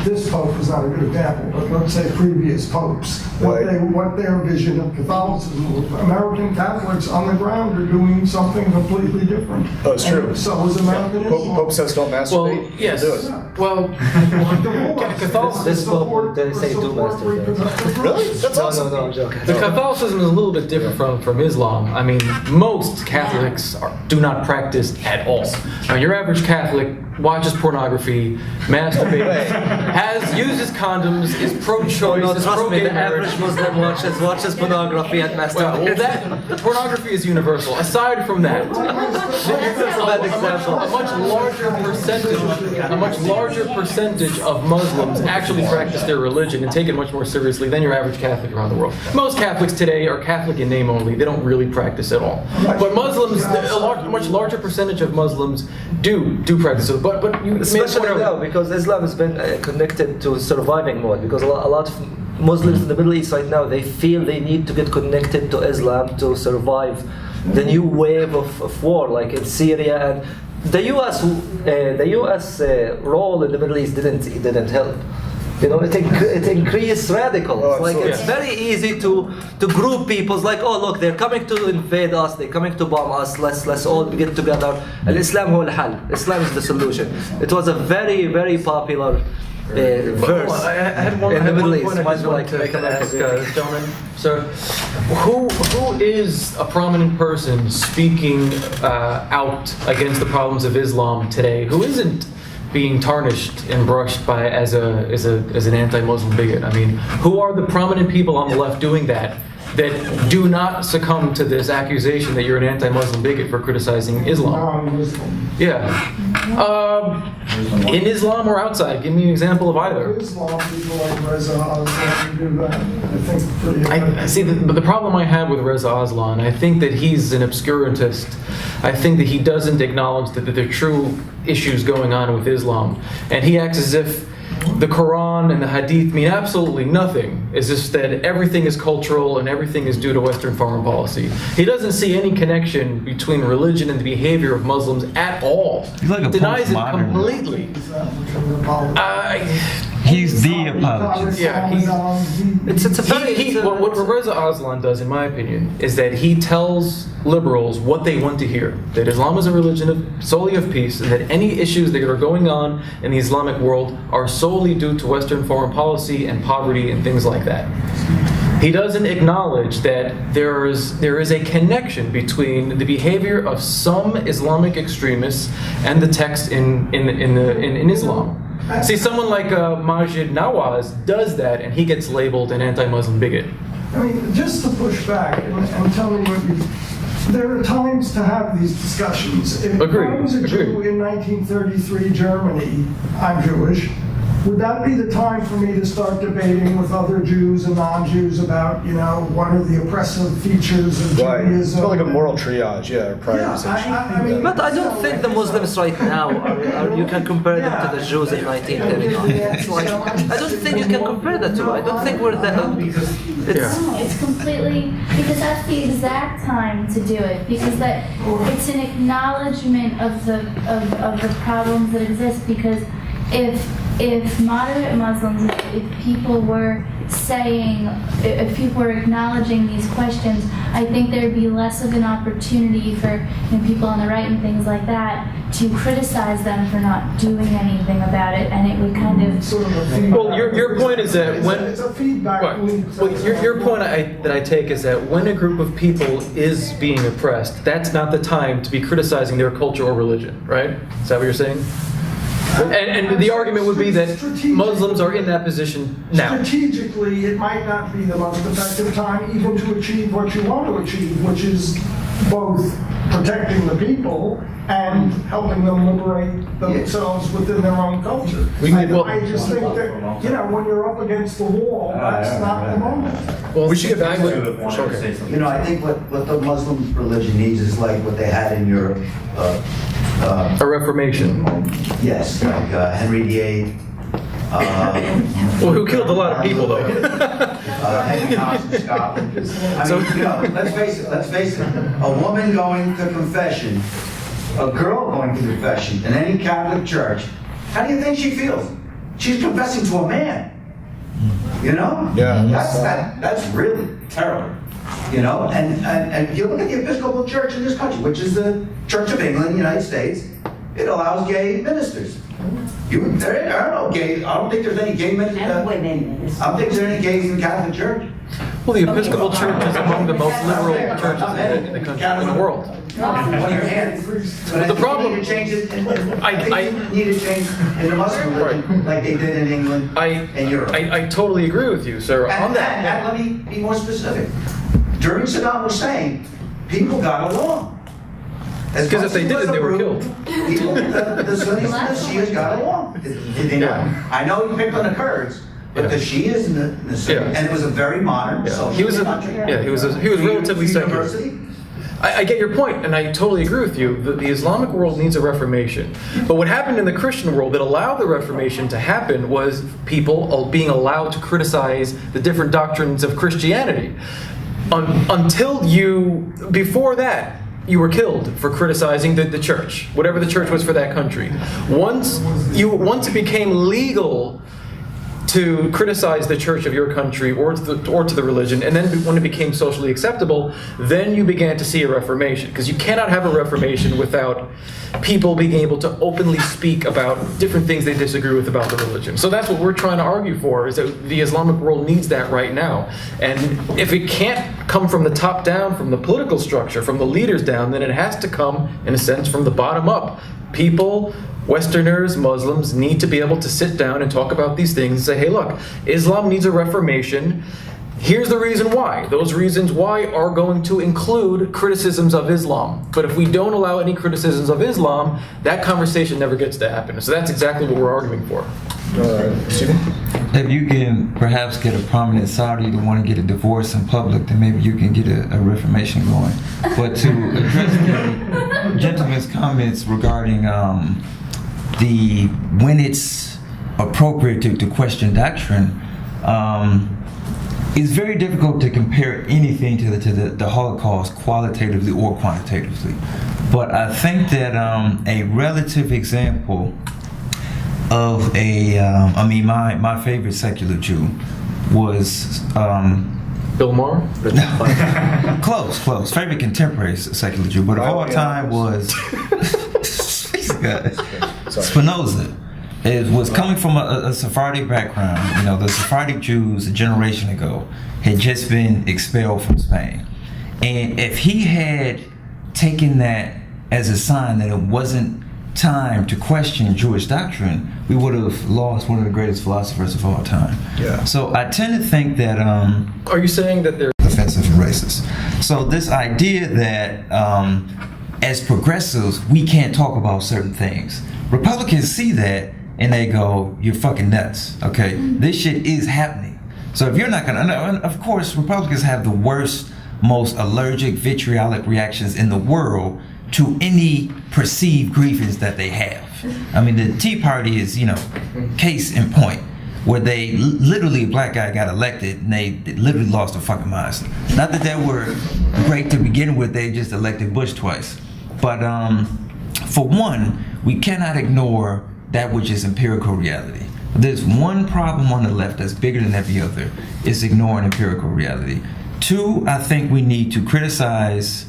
this pope is not a good example, but let's say previous popes. What their vision of Catholicism was. American Catholics on the ground are doing something completely different. Oh, it's true. So is American Islam. Pope says don't masturbate. Well, yes. Do it. Well, Catholicism. This pope didn't say do masturbate. Really? That's awesome. No, I'm joking. The Catholicism is a little bit different from Islam. I mean, most Catholics do not practice at all. Now, your average Catholic watches pornography, masturbates, uses condoms, is pro-choice, is pro-gay the marriage. average Muslim watches pornography and masturbates. Well, pornography is universal. Aside from that, a much larger percentage of Muslims actually practice their religion and take it much more seriously than your average Catholic around the world. Most Catholics today are Catholic in name only. They don't really practice at all. But Muslims, a much larger percentage of Muslims do practice it. But you especially now, because Islam has been connected to surviving mode. Because a lot of Muslims in the Middle East right now, they feel they need to get connected to Islam to survive the new wave of war, like in Syria. And the U.S. Role in the Middle East didn't help. It increased radicals. It's very easy to group people. It's like, oh look, they're coming to invade us, they're coming to bomb us. Let's all get together. Al-Islam huwa al-hal. Islam is the solution. It was a very, very popular verse I had one, in the Middle East. I just wanted to ask this gentleman, sir, who is a prominent person speaking out against the problems of Islam today? Who isn't being tarnished and brushed by as an anti-Muslim bigot? I mean, who are the prominent people on the left doing that do not succumb to this accusation that you're an anti-Muslim bigot for criticizing Islam? Yeah. In Islam or outside? Give me an example of either. Islam, people like Reza Aslan do that. I think pretty I see, but the problem I have with Reza Aslan, I think that he's an obscurantist. I think that he doesn't acknowledge that there are true issues going on with Islam. And he acts as if the Quran and the Hadith mean absolutely nothing. It's just that everything is cultural and everything is due to Western foreign policy. He doesn't see any connection between religion and the behavior of Muslims at all. He's like a denies it postmodern. completely. He's the apologist. Yeah, what Reza Aslan does, in my opinion, is that he tells liberals what they want to hear. That Islam is a religion solely of peace, and that any issues that are going on in the Islamic world are solely due to Western foreign policy and poverty and things like that. He doesn't acknowledge that there is a connection between the behavior of some Islamic extremists and the text in Islam. See, someone like Majid Nawaz does that, and he gets labeled an anti-Muslim bigot. I mean, just to push back and tell me what you... There are times to have these discussions. If I was a Jew in 1933 Germany, I'm Jewish, would that be the time for me to start debating with other Jews and non-Jews about, what are the oppressive features of Right. It's Judaism? more like a moral triage, yeah, or Yeah, prioritization. I mean, But I don't think the Muslims right now you can compare them to the Jews in 1939. It's like, I don't think you can compare the two. I don't think we're that. It's completely, because that's the exact time to do it, because it's an acknowledgement of the problems that exist, because if moderate Muslims, if people were acknowledging these questions, I think there'd be less of an opportunity for people on the right and things like that to criticize them for not doing anything about it, and it would kind of sort of a feedback. Well, your point is that when it's a feedback loop. well, your point that I take is that when a group of people is being oppressed, that's not the time to be criticizing their culture or religion, right? Is that what you're saying? And the argument would be that Muslims are in that position now. Strategically, it might not be the most effective time even to achieve what you want to achieve, which is both protecting the people and helping them liberate themselves within their own culture. I just think that, when you're up against the wall, that's not the moment. Well, we should get back with I think what the Muslim religion needs is like what they had in Europe. a reformation. Yes, like Henry VIII. Well, who killed a lot of people, though? Henry Knox in Scotland. Let's face it. A woman going to confession, a girl going to confession in any Catholic church, how do you think she feels? She's confessing to a man. Yeah. That's really terrible. And you look at the Episcopal Church in this country, which is the Church of England, United States, it allows gay ministers. There are no gay, I don't think there's any gay ministers. And women. I don't think there's any gays in the Catholic Church. Well, the Episcopal Church is among the most liberal churches in the country, in the world. One of your hands. But The problem- you need to change it. I need to change in the Muslim religion, like they did in England and Europe. I totally agree with you, sir, on And that. let me be more specific. During Saddam Hussein, people got along. Because if they didn't, they were killed. People, the Sunnis and the Shias got along. Did they not? I know you picked on the Kurds, but the Shias and the Sunnis, and it was a very modern socialist country. He was relatively secular. University. I get your point, and I totally agree with you. The Islamic world needs a reformation. But what happened in the Christian world that allowed the reformation to happen was people being allowed to criticize the different doctrines of Christianity. Before that, you were killed for criticizing the church, whatever the church was for that country. Once it became legal to criticize the church of your country or to the religion, and then when it became socially acceptable, then you began to see a reformation. Because you cannot have a reformation without people being able to openly speak about different things they disagree with about the religion. So that's what we're trying to argue for, is that the Islamic world needs that right now. And if it can't come from the top down, from the political structure, from the leaders down, then it has to come, in a sense, from the bottom up. People, Westerners, Muslims, need to be able to sit down and talk about these things and say, hey, look, Islam needs a reformation. Here's the reason why. Those reasons why are going to include criticisms of Islam. But if we don't allow any criticisms of Islam, that conversation never gets to happen. So that's exactly what we're arguing for. If you can perhaps get a prominent Saudi to want to get a divorce in public, then maybe you can get a reformation going. But to address the gentleman's comments regarding when it's appropriate to question doctrine, it's very difficult to compare anything to the Holocaust qualitatively or quantitatively. But I think that a relative example of my favorite secular Jew was Bill Maher? Close. Favorite contemporary secular Jew, but of all time was Spinoza. It was coming from a Sephardic background. The Sephardic Jews a generation ago had just been expelled from Spain. And if he had taken that as a sign that it wasn't time to question Jewish doctrine, we would have lost one of the greatest philosophers of all time. Yeah. So I tend to think that... Are you saying that they're offensive and racist? So this idea that as progressives, we can't talk about certain things. Republicans see that, and they go, "You're fucking nuts." Okay, this shit is happening. So if you're not gonna, and of course, Republicans have the worst, most allergic, vitriolic reactions in the world to any perceived grievance that they have. I mean, the Tea Party is, case in point, where they literally, a black guy got elected and they literally lost their fucking minds. Not that they were great to begin with, they just elected Bush twice. But for one, we cannot ignore that which is empirical reality. There's one problem on the left that's bigger than every other, is ignoring empirical reality. Two, I think we need to criticize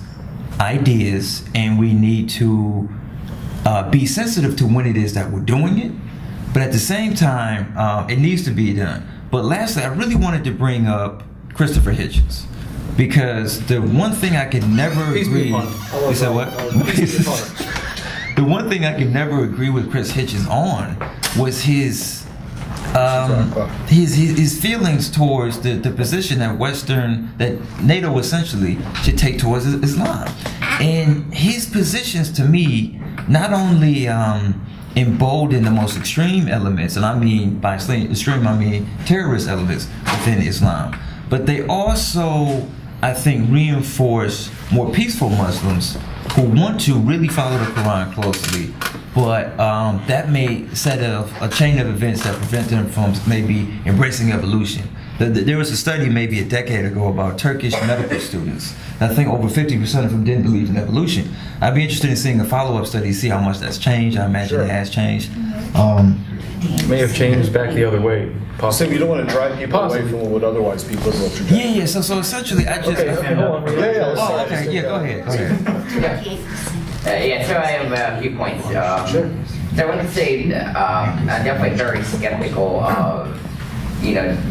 ideas and we need to be sensitive to when it is that we're doing it. But at the same time, it needs to be done. But lastly, I really wanted to bring up Christopher Hitchens. Because the one thing I could never agree... You said what? The one thing I could never agree with Chris Hitchens on was his feelings towards the position that NATO essentially should take towards Islam. And his positions, to me, not only embolden the most extreme elements, and I mean by extreme, I mean terrorist elements within Islam, but they also, I think, reinforce more peaceful Muslims who want to really follow the Quran closely, but that may set a chain of events that prevent them from maybe embracing evolution. There was a study maybe a decade ago about Turkish medical students. I think over 50% of them didn't believe in evolution. I'd be interested in seeing a follow-up study, see how much that's changed. I imagine it has changed. May have changed back the other way. So you don't want to drive people away from what would otherwise be liberal trajectory. Yeah. So essentially, I just. Okay, hold on. Go ahead. So I have a few points. So I want to say I'm definitely very skeptical of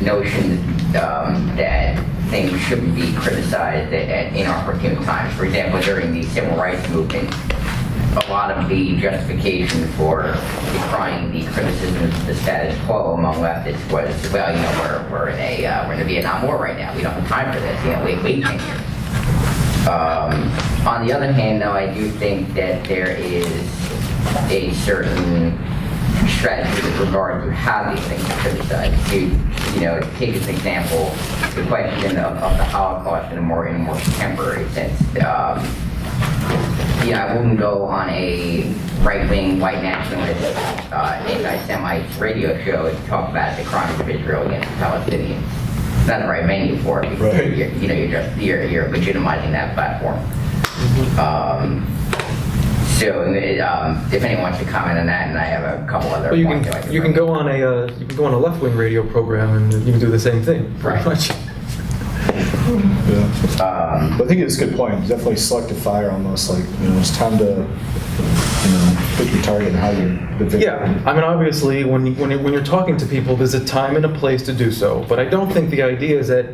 notions that things shouldn't be criticized at inopportune times. For example, during the civil rights movement, a lot of the justification for decrying the criticisms of the status quo among leftists was, well, we're in the Vietnam War right now. We don't have time for this. Wait 10 years. On the other hand, though, I do think that there is a certain strategy with regard to how these things are criticized. To take as an example, the question of the Holocaust in a more contemporary sense. I wouldn't go on a right-wing, white nationalist, anti-Semite radio show to talk about the crimes of Israel against the Palestinians. It's not the right venue for it because you're legitimizing that platform. So if anyone wants to comment on that, and I have a couple other points. You can go on a left-wing radio program and you can do the same thing. Right. I think it's a good point. Definitely selective fire almost, like it's time to pick your target and how you're the victim. Yeah, I mean obviously when you're talking to people, there's a time and a place to do so. But I don't think the idea is that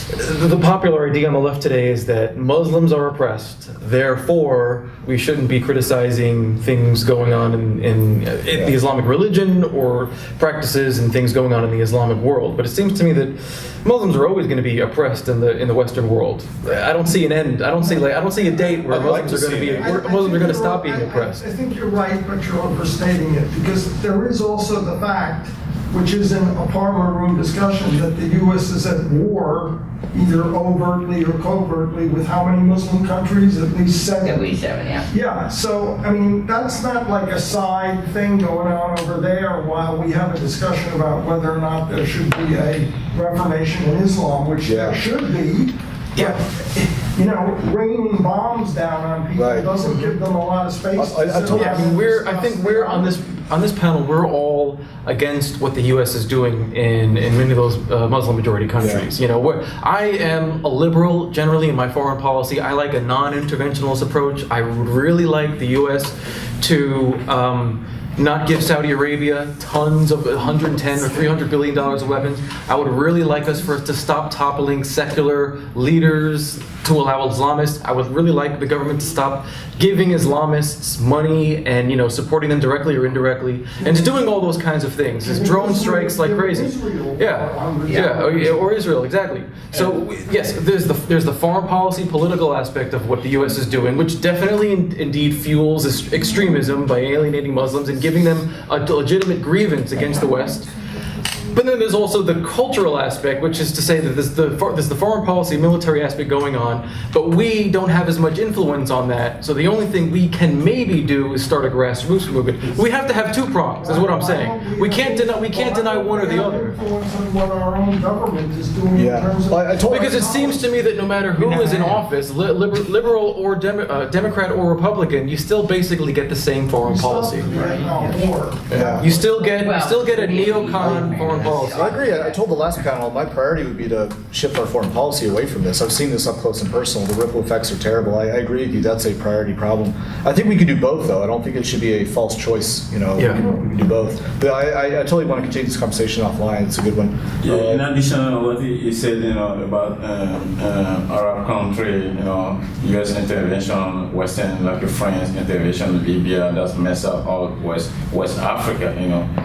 the popular idea on the left today is that Muslims are oppressed, therefore we shouldn't be criticizing things going on in the Islamic religion or practices and things going on in the Islamic world. But it seems to me that Muslims are always going to be oppressed in the Western world. I don't see an end. I don't see a date where Muslims are going to stop being oppressed. I think you're right, but you're overstating it because there is also the fact, which is in a parlor room discussion, that the U.S. is at war, either overtly or covertly, with how many Muslim countries? At least 7. At least 7, yeah. Yeah, so, I mean, that's not like a side thing going on over there while we have a discussion about whether or not there should be a reformation in Islam, which there should be. Yeah. Raining bombs down on people doesn't give them a lot of space. I think we're on this panel. We're all against what the U.S. is doing in many of those Muslim majority countries. Yeah. I am a liberal generally in my foreign policy. I like a non-interventionist approach. I would really like the U.S. to not give Saudi Arabia tons of 110 or $300 billion of weapons. I would really like us to stop toppling secular leaders to allow Islamists. I would really like the government to stop giving Islamists money and supporting them directly or indirectly, and to doing all those kinds of things. There's drone strikes like crazy. Or Israel, exactly. So yes, there's the foreign policy, political aspect of what the U.S. is doing, which definitely indeed fuels extremism by alienating Muslims and giving them a legitimate grievance against the West. But then there's also the cultural aspect, which is to say that there's the foreign policy, military aspect going on, but we don't have as much influence on that. So the only thing we can maybe do is start a grassroots movement. We have to have two prongs. Is what I'm saying. We can't deny one or the other. Influence on what our own government is doing in terms of. Because it seems to me that no matter who is in office, liberal or Democrat or Republican, you still basically get the same foreign policy. You still get a neocon foreign policy. I agree. I told the last panel my priority would be to shift our foreign policy away from this. I've seen this up close and personal. The ripple effects are terrible. I agree with you. That's a priority problem. I think we could do both, though. I don't think it should be a false choice. You know, we can do both. But I totally want to continue this conversation offline. It's a good one. Yeah, in addition to what he said, about Arab country, U.S. intervention, Western, like France intervention, Libya, that's messed up all West Africa,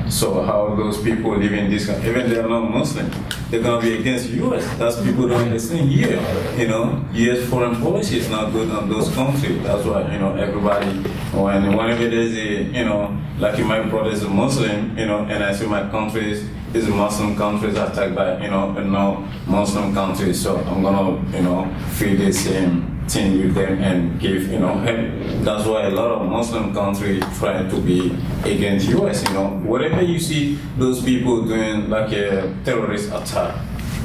So how those people live in this country, even they're not Muslim, they're gonna be against U.S. That's people don't understand here. U.S. foreign policy is not good on those countries. That's why everybody, whenever there's like my brother is a Muslim, and I see my countries is Muslim countries attacked by Muslim countries, so I'm gonna feel the same thing with them and give help. That's why a lot of Muslim countries try to be against US. Whatever you see those people doing like a terrorist attack,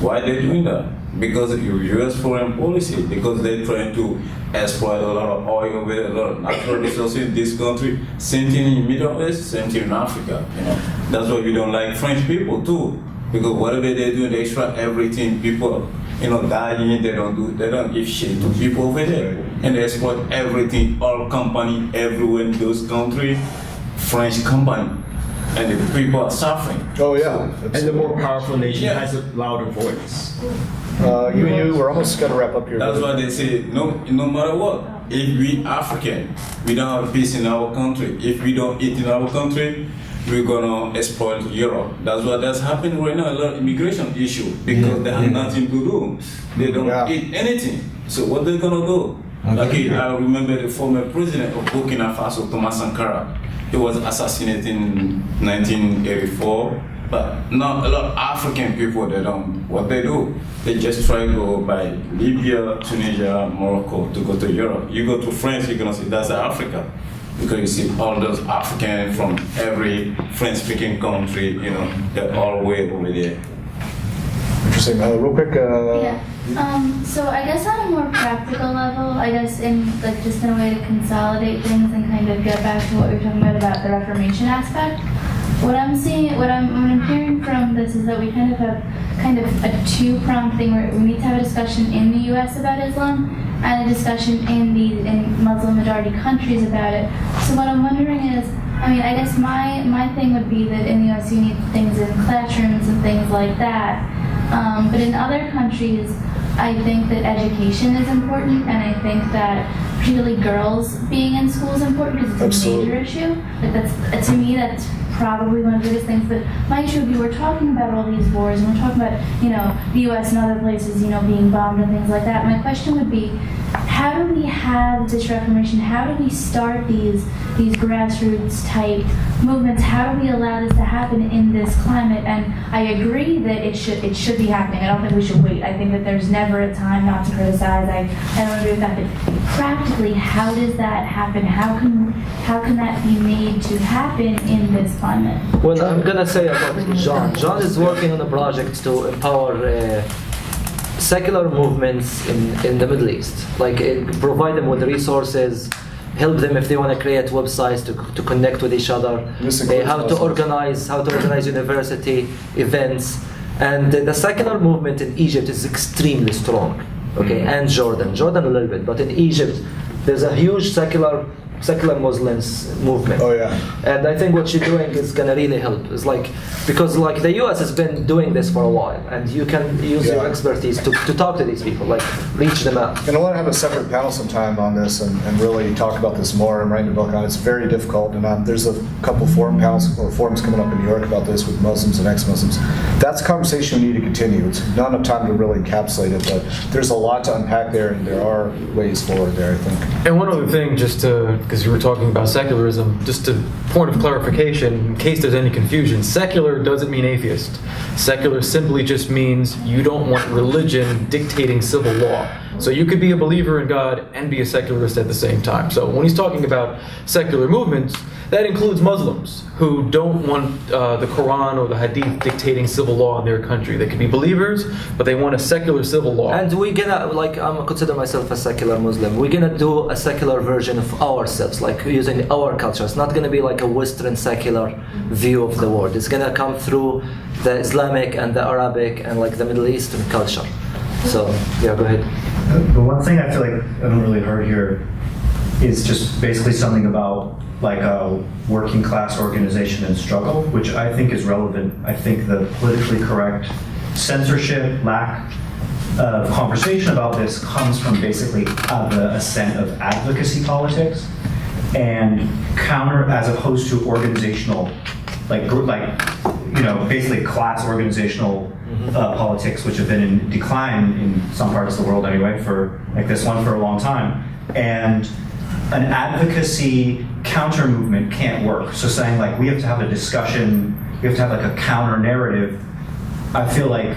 why they doing that? Because of US foreign policy, because they're trying to exploit a lot of oil, a lot of natural resources in this country. Same thing in Middle East, same thing in Africa. That's why we don't like French people too, because whatever they do, they extract everything. People, dying, they don't give shit to people over there, and they exploit everything. All company everywhere in those countries, French company. And the people are suffering. Oh yeah. And the more powerful nation has a louder voice. We're almost going to wrap up here. That's why they say no matter what, if we African, we don't have peace in our country. If we don't eat in our country, we're gonna exploit Europe. That's what that's happening right now. A lot of immigration issue because they have nothing to do. They don't eat anything. So what they gonna do? Like I remember the former president of Burkina Faso, Thomas Sankara. He was assassinated in 1984, but now a lot of African people, what they do, they just try to go by Libya, Tunisia, Morocco to go to Europe. You go to France, you're gonna see that's Africa, because you see all those Africans from every French-speaking country, they're all way over there. Interesting. Real quick. So I guess on a more practical level, I guess just in a way to consolidate things and kind of get back to what we were talking about the Reformation aspect. What I'm hearing from this is that we kind of have a two-pronged thing where we need to have a discussion in the U.S. about Islam and a discussion in Muslim majority countries about it. So what I'm wondering is, I guess my thing would be that in the U.S. you need things in classrooms and things like that. But in other countries, I think that education is important, and I think that particularly girls being in school is important because it's a major issue. To me, that's probably one of the biggest things. But my issue would be we're talking about all these wars, and we're talking about the U.S. and other places being bombed and things like that. My question would be, how do we have this reformation? How do we start these grassroots type movements? How do we allow this to happen in this climate? And I agree that it should be happening. I don't think we should wait. I think that there's never a time not to criticize. I don't agree with that. But practically, how does that happen? How can that be made to happen in this climate? Well, I'm gonna say about John. John is working on a project to empower secular movements in the Middle East, provide them with resources, help them if they want to create websites to connect with each other, how to organize university events, and the secular movement in Egypt is extremely strong, and Jordan a little bit, but in Egypt there's a huge secular Muslims movement. Oh yeah. And I think what you're doing is gonna really help. It's because the US has been doing this for a while, and you can use your expertise to talk to these people, reach them out. And I want to have a separate panel sometime on this and really talk about this more and write a book on it. It's very difficult, and there's a couple forums coming up in New York about this with Muslims and ex-Muslims. That's a conversation we need to continue. It's not enough time to really encapsulate it, but there's a lot to unpack there, and there are ways forward there, I think. And one other thing, just to because you were talking about secularism, just a point of clarification, in case there's any confusion, secular doesn't mean atheist. Secular simply just means you don't want religion dictating civil law. So you could be a believer in God and be a secularist at the same time. So when he's talking about secular movements, that includes Muslims who don't want the Quran or the Hadith dictating civil law in their country. They could be believers, but they want a secular civil law. And we're gonna, like, I'm consider myself a secular Muslim. We're gonna do a secular version of ourselves, like using our culture. It's not gonna be like a Western secular view of the world. It's gonna come through the Islamic and the Arabic and like the Middle Eastern culture. So, yeah, go ahead. The one thing I feel like I haven't really heard here is just basically something about like a working class organization and struggle, which I think is relevant. I think the politically correct censorship, lack of conversation about this comes from basically the ascent of advocacy politics and counter, as opposed to organizational, basically class organizational politics, which have been in decline in some parts of the world anyway, for like this one for a long time. And an advocacy counter movement can't work. So saying like we have to have a discussion, we have to have like a counter narrative, I feel like,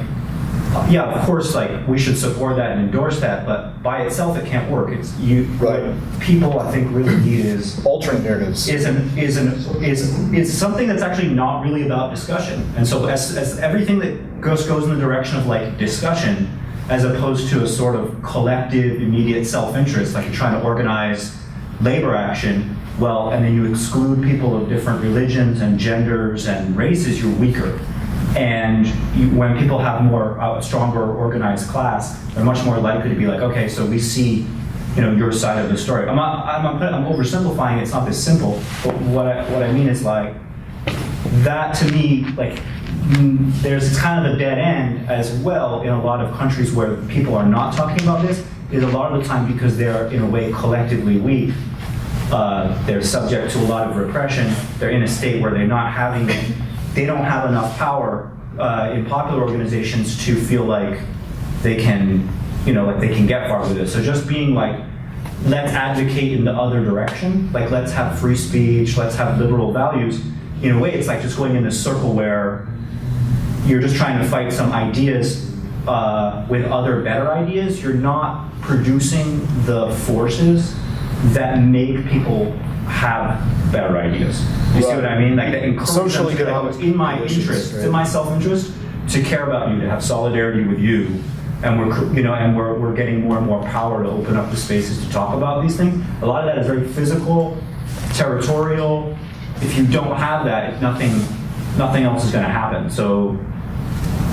yeah, of course, like we should support that and endorse that, but by itself it can't work. It's you. Right. What people I think really need is alternate narratives. Is something that's actually not really about discussion. And so as everything that goes in the direction of like discussion, as opposed to a sort of collective, immediate self-interest, like you're trying to organize labor action, well, and then you exclude people of different religions and genders and races, you're weaker. And when people have a stronger organized class, they're much more likely to be like, okay, so we see, your side of the story. I'm oversimplifying. It's not this simple. But what I mean is like that to me, like there's kind of a dead end as well in a lot of countries where people are not talking about this. Is a lot of the time because they're in a way collectively weak. They're subject to a lot of repression. They're in a state where they don't have enough power in popular organizations to feel like they can, they can get far with it. So just being like, let's advocate in the other direction. Like let's have free speech. Let's have liberal values. In a way, it's like just going in this circle where you're just trying to fight some ideas with other better ideas. You're not producing the forces that make people have better ideas. You see what I mean? Like that encourages Social them to, in my interest, it's in my self-interest to care about you, to have solidarity with you, and we're getting more and more power to open up the spaces to talk about these things. A lot of that is very physical, territorial. If you don't have that, nothing else is going to happen. So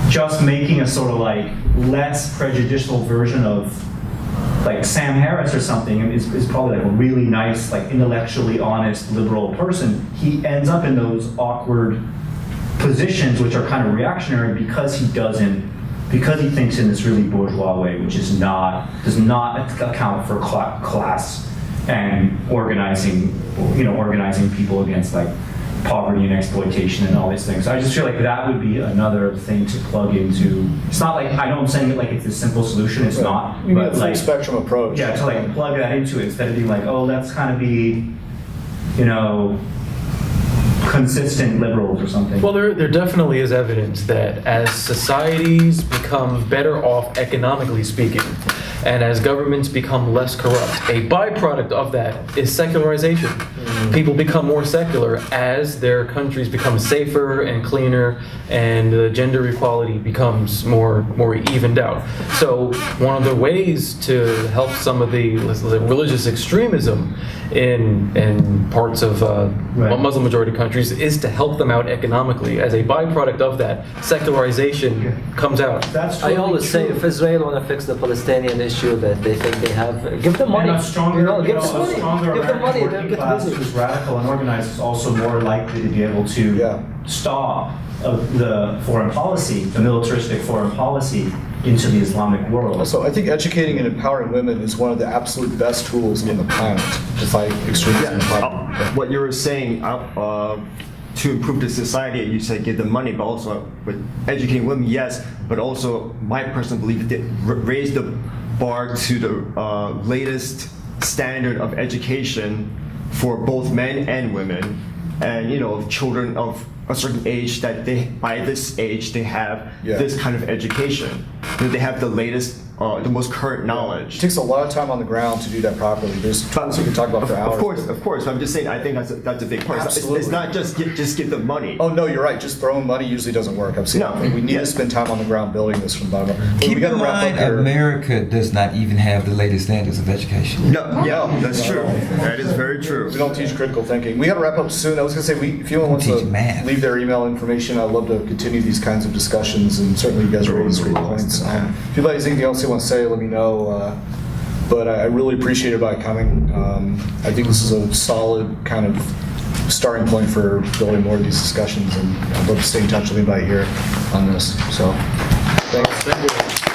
just making a sort of like less prejudicial version of like Sam Harris or something is probably like a really nice, like intellectually honest liberal person. He ends up in those awkward positions which are kind of reactionary because he thinks in this really bourgeois way, which does not account for class and organizing people against like poverty and exploitation and all these things. So I just feel like that would be another thing to plug into. It's not like, I know I'm saying it like it's a simple solution, it's not. You need a but full like, spectrum approach. Yeah, to like plug that into it instead of being like, oh, let's kind of be, consistent liberals or something. Well, there definitely is evidence that as societies become better off economically speaking, and as governments become less corrupt, a byproduct of that is secularization. People become more secular as their countries become safer and cleaner, and gender equality becomes more evened out. So one of the ways to help some of the religious extremism in parts of Muslim majority countries is to help them out economically. As a byproduct of that, secularization comes out. That's I always say if Israel want to fix the Palestinian issue that they think they have, give them money. And a stronger, give them money. Give them money. Working class who's radical and organized is also more likely to be able to stop the foreign policy, the militaristic foreign policy, into the Islamic world. Also, I think educating and empowering women is one of the absolute best tools on the planet to fight extremism. What you were saying, to improve the society, you said give them money, but also with educating women, yes, but also my personal belief that raise the bar to the latest standard of education for both men and women, and children of a certain age that by this age they have this kind of education. They have the latest, the most current knowledge. It takes a lot of time on the ground to do that properly. There's tons we can talk about for hours. Of course. I'm just saying. I think that's a big part. Absolutely. It's not just give them money. Oh no, you're right. Just throwing money usually doesn't work. I've seen. No. We need to spend time on the ground building this from the bottom up. Keep we got in to wrap mind, up here. America does not even have the latest standards of education. No, yeah, that's true. That is very true. We don't teach critical thinking. We got to wrap up soon. I was going to say, if anyone wants to leave their email information, I'd love to continue these kinds of discussions, and certainly you guys raised great points. If anybody has anything else you want to say, let me know. But I really appreciate everybody coming. I think this is a solid kind of starting point for building more of these discussions, and I'd love to stay in touch with anybody here on this. So, thanks. Thank you.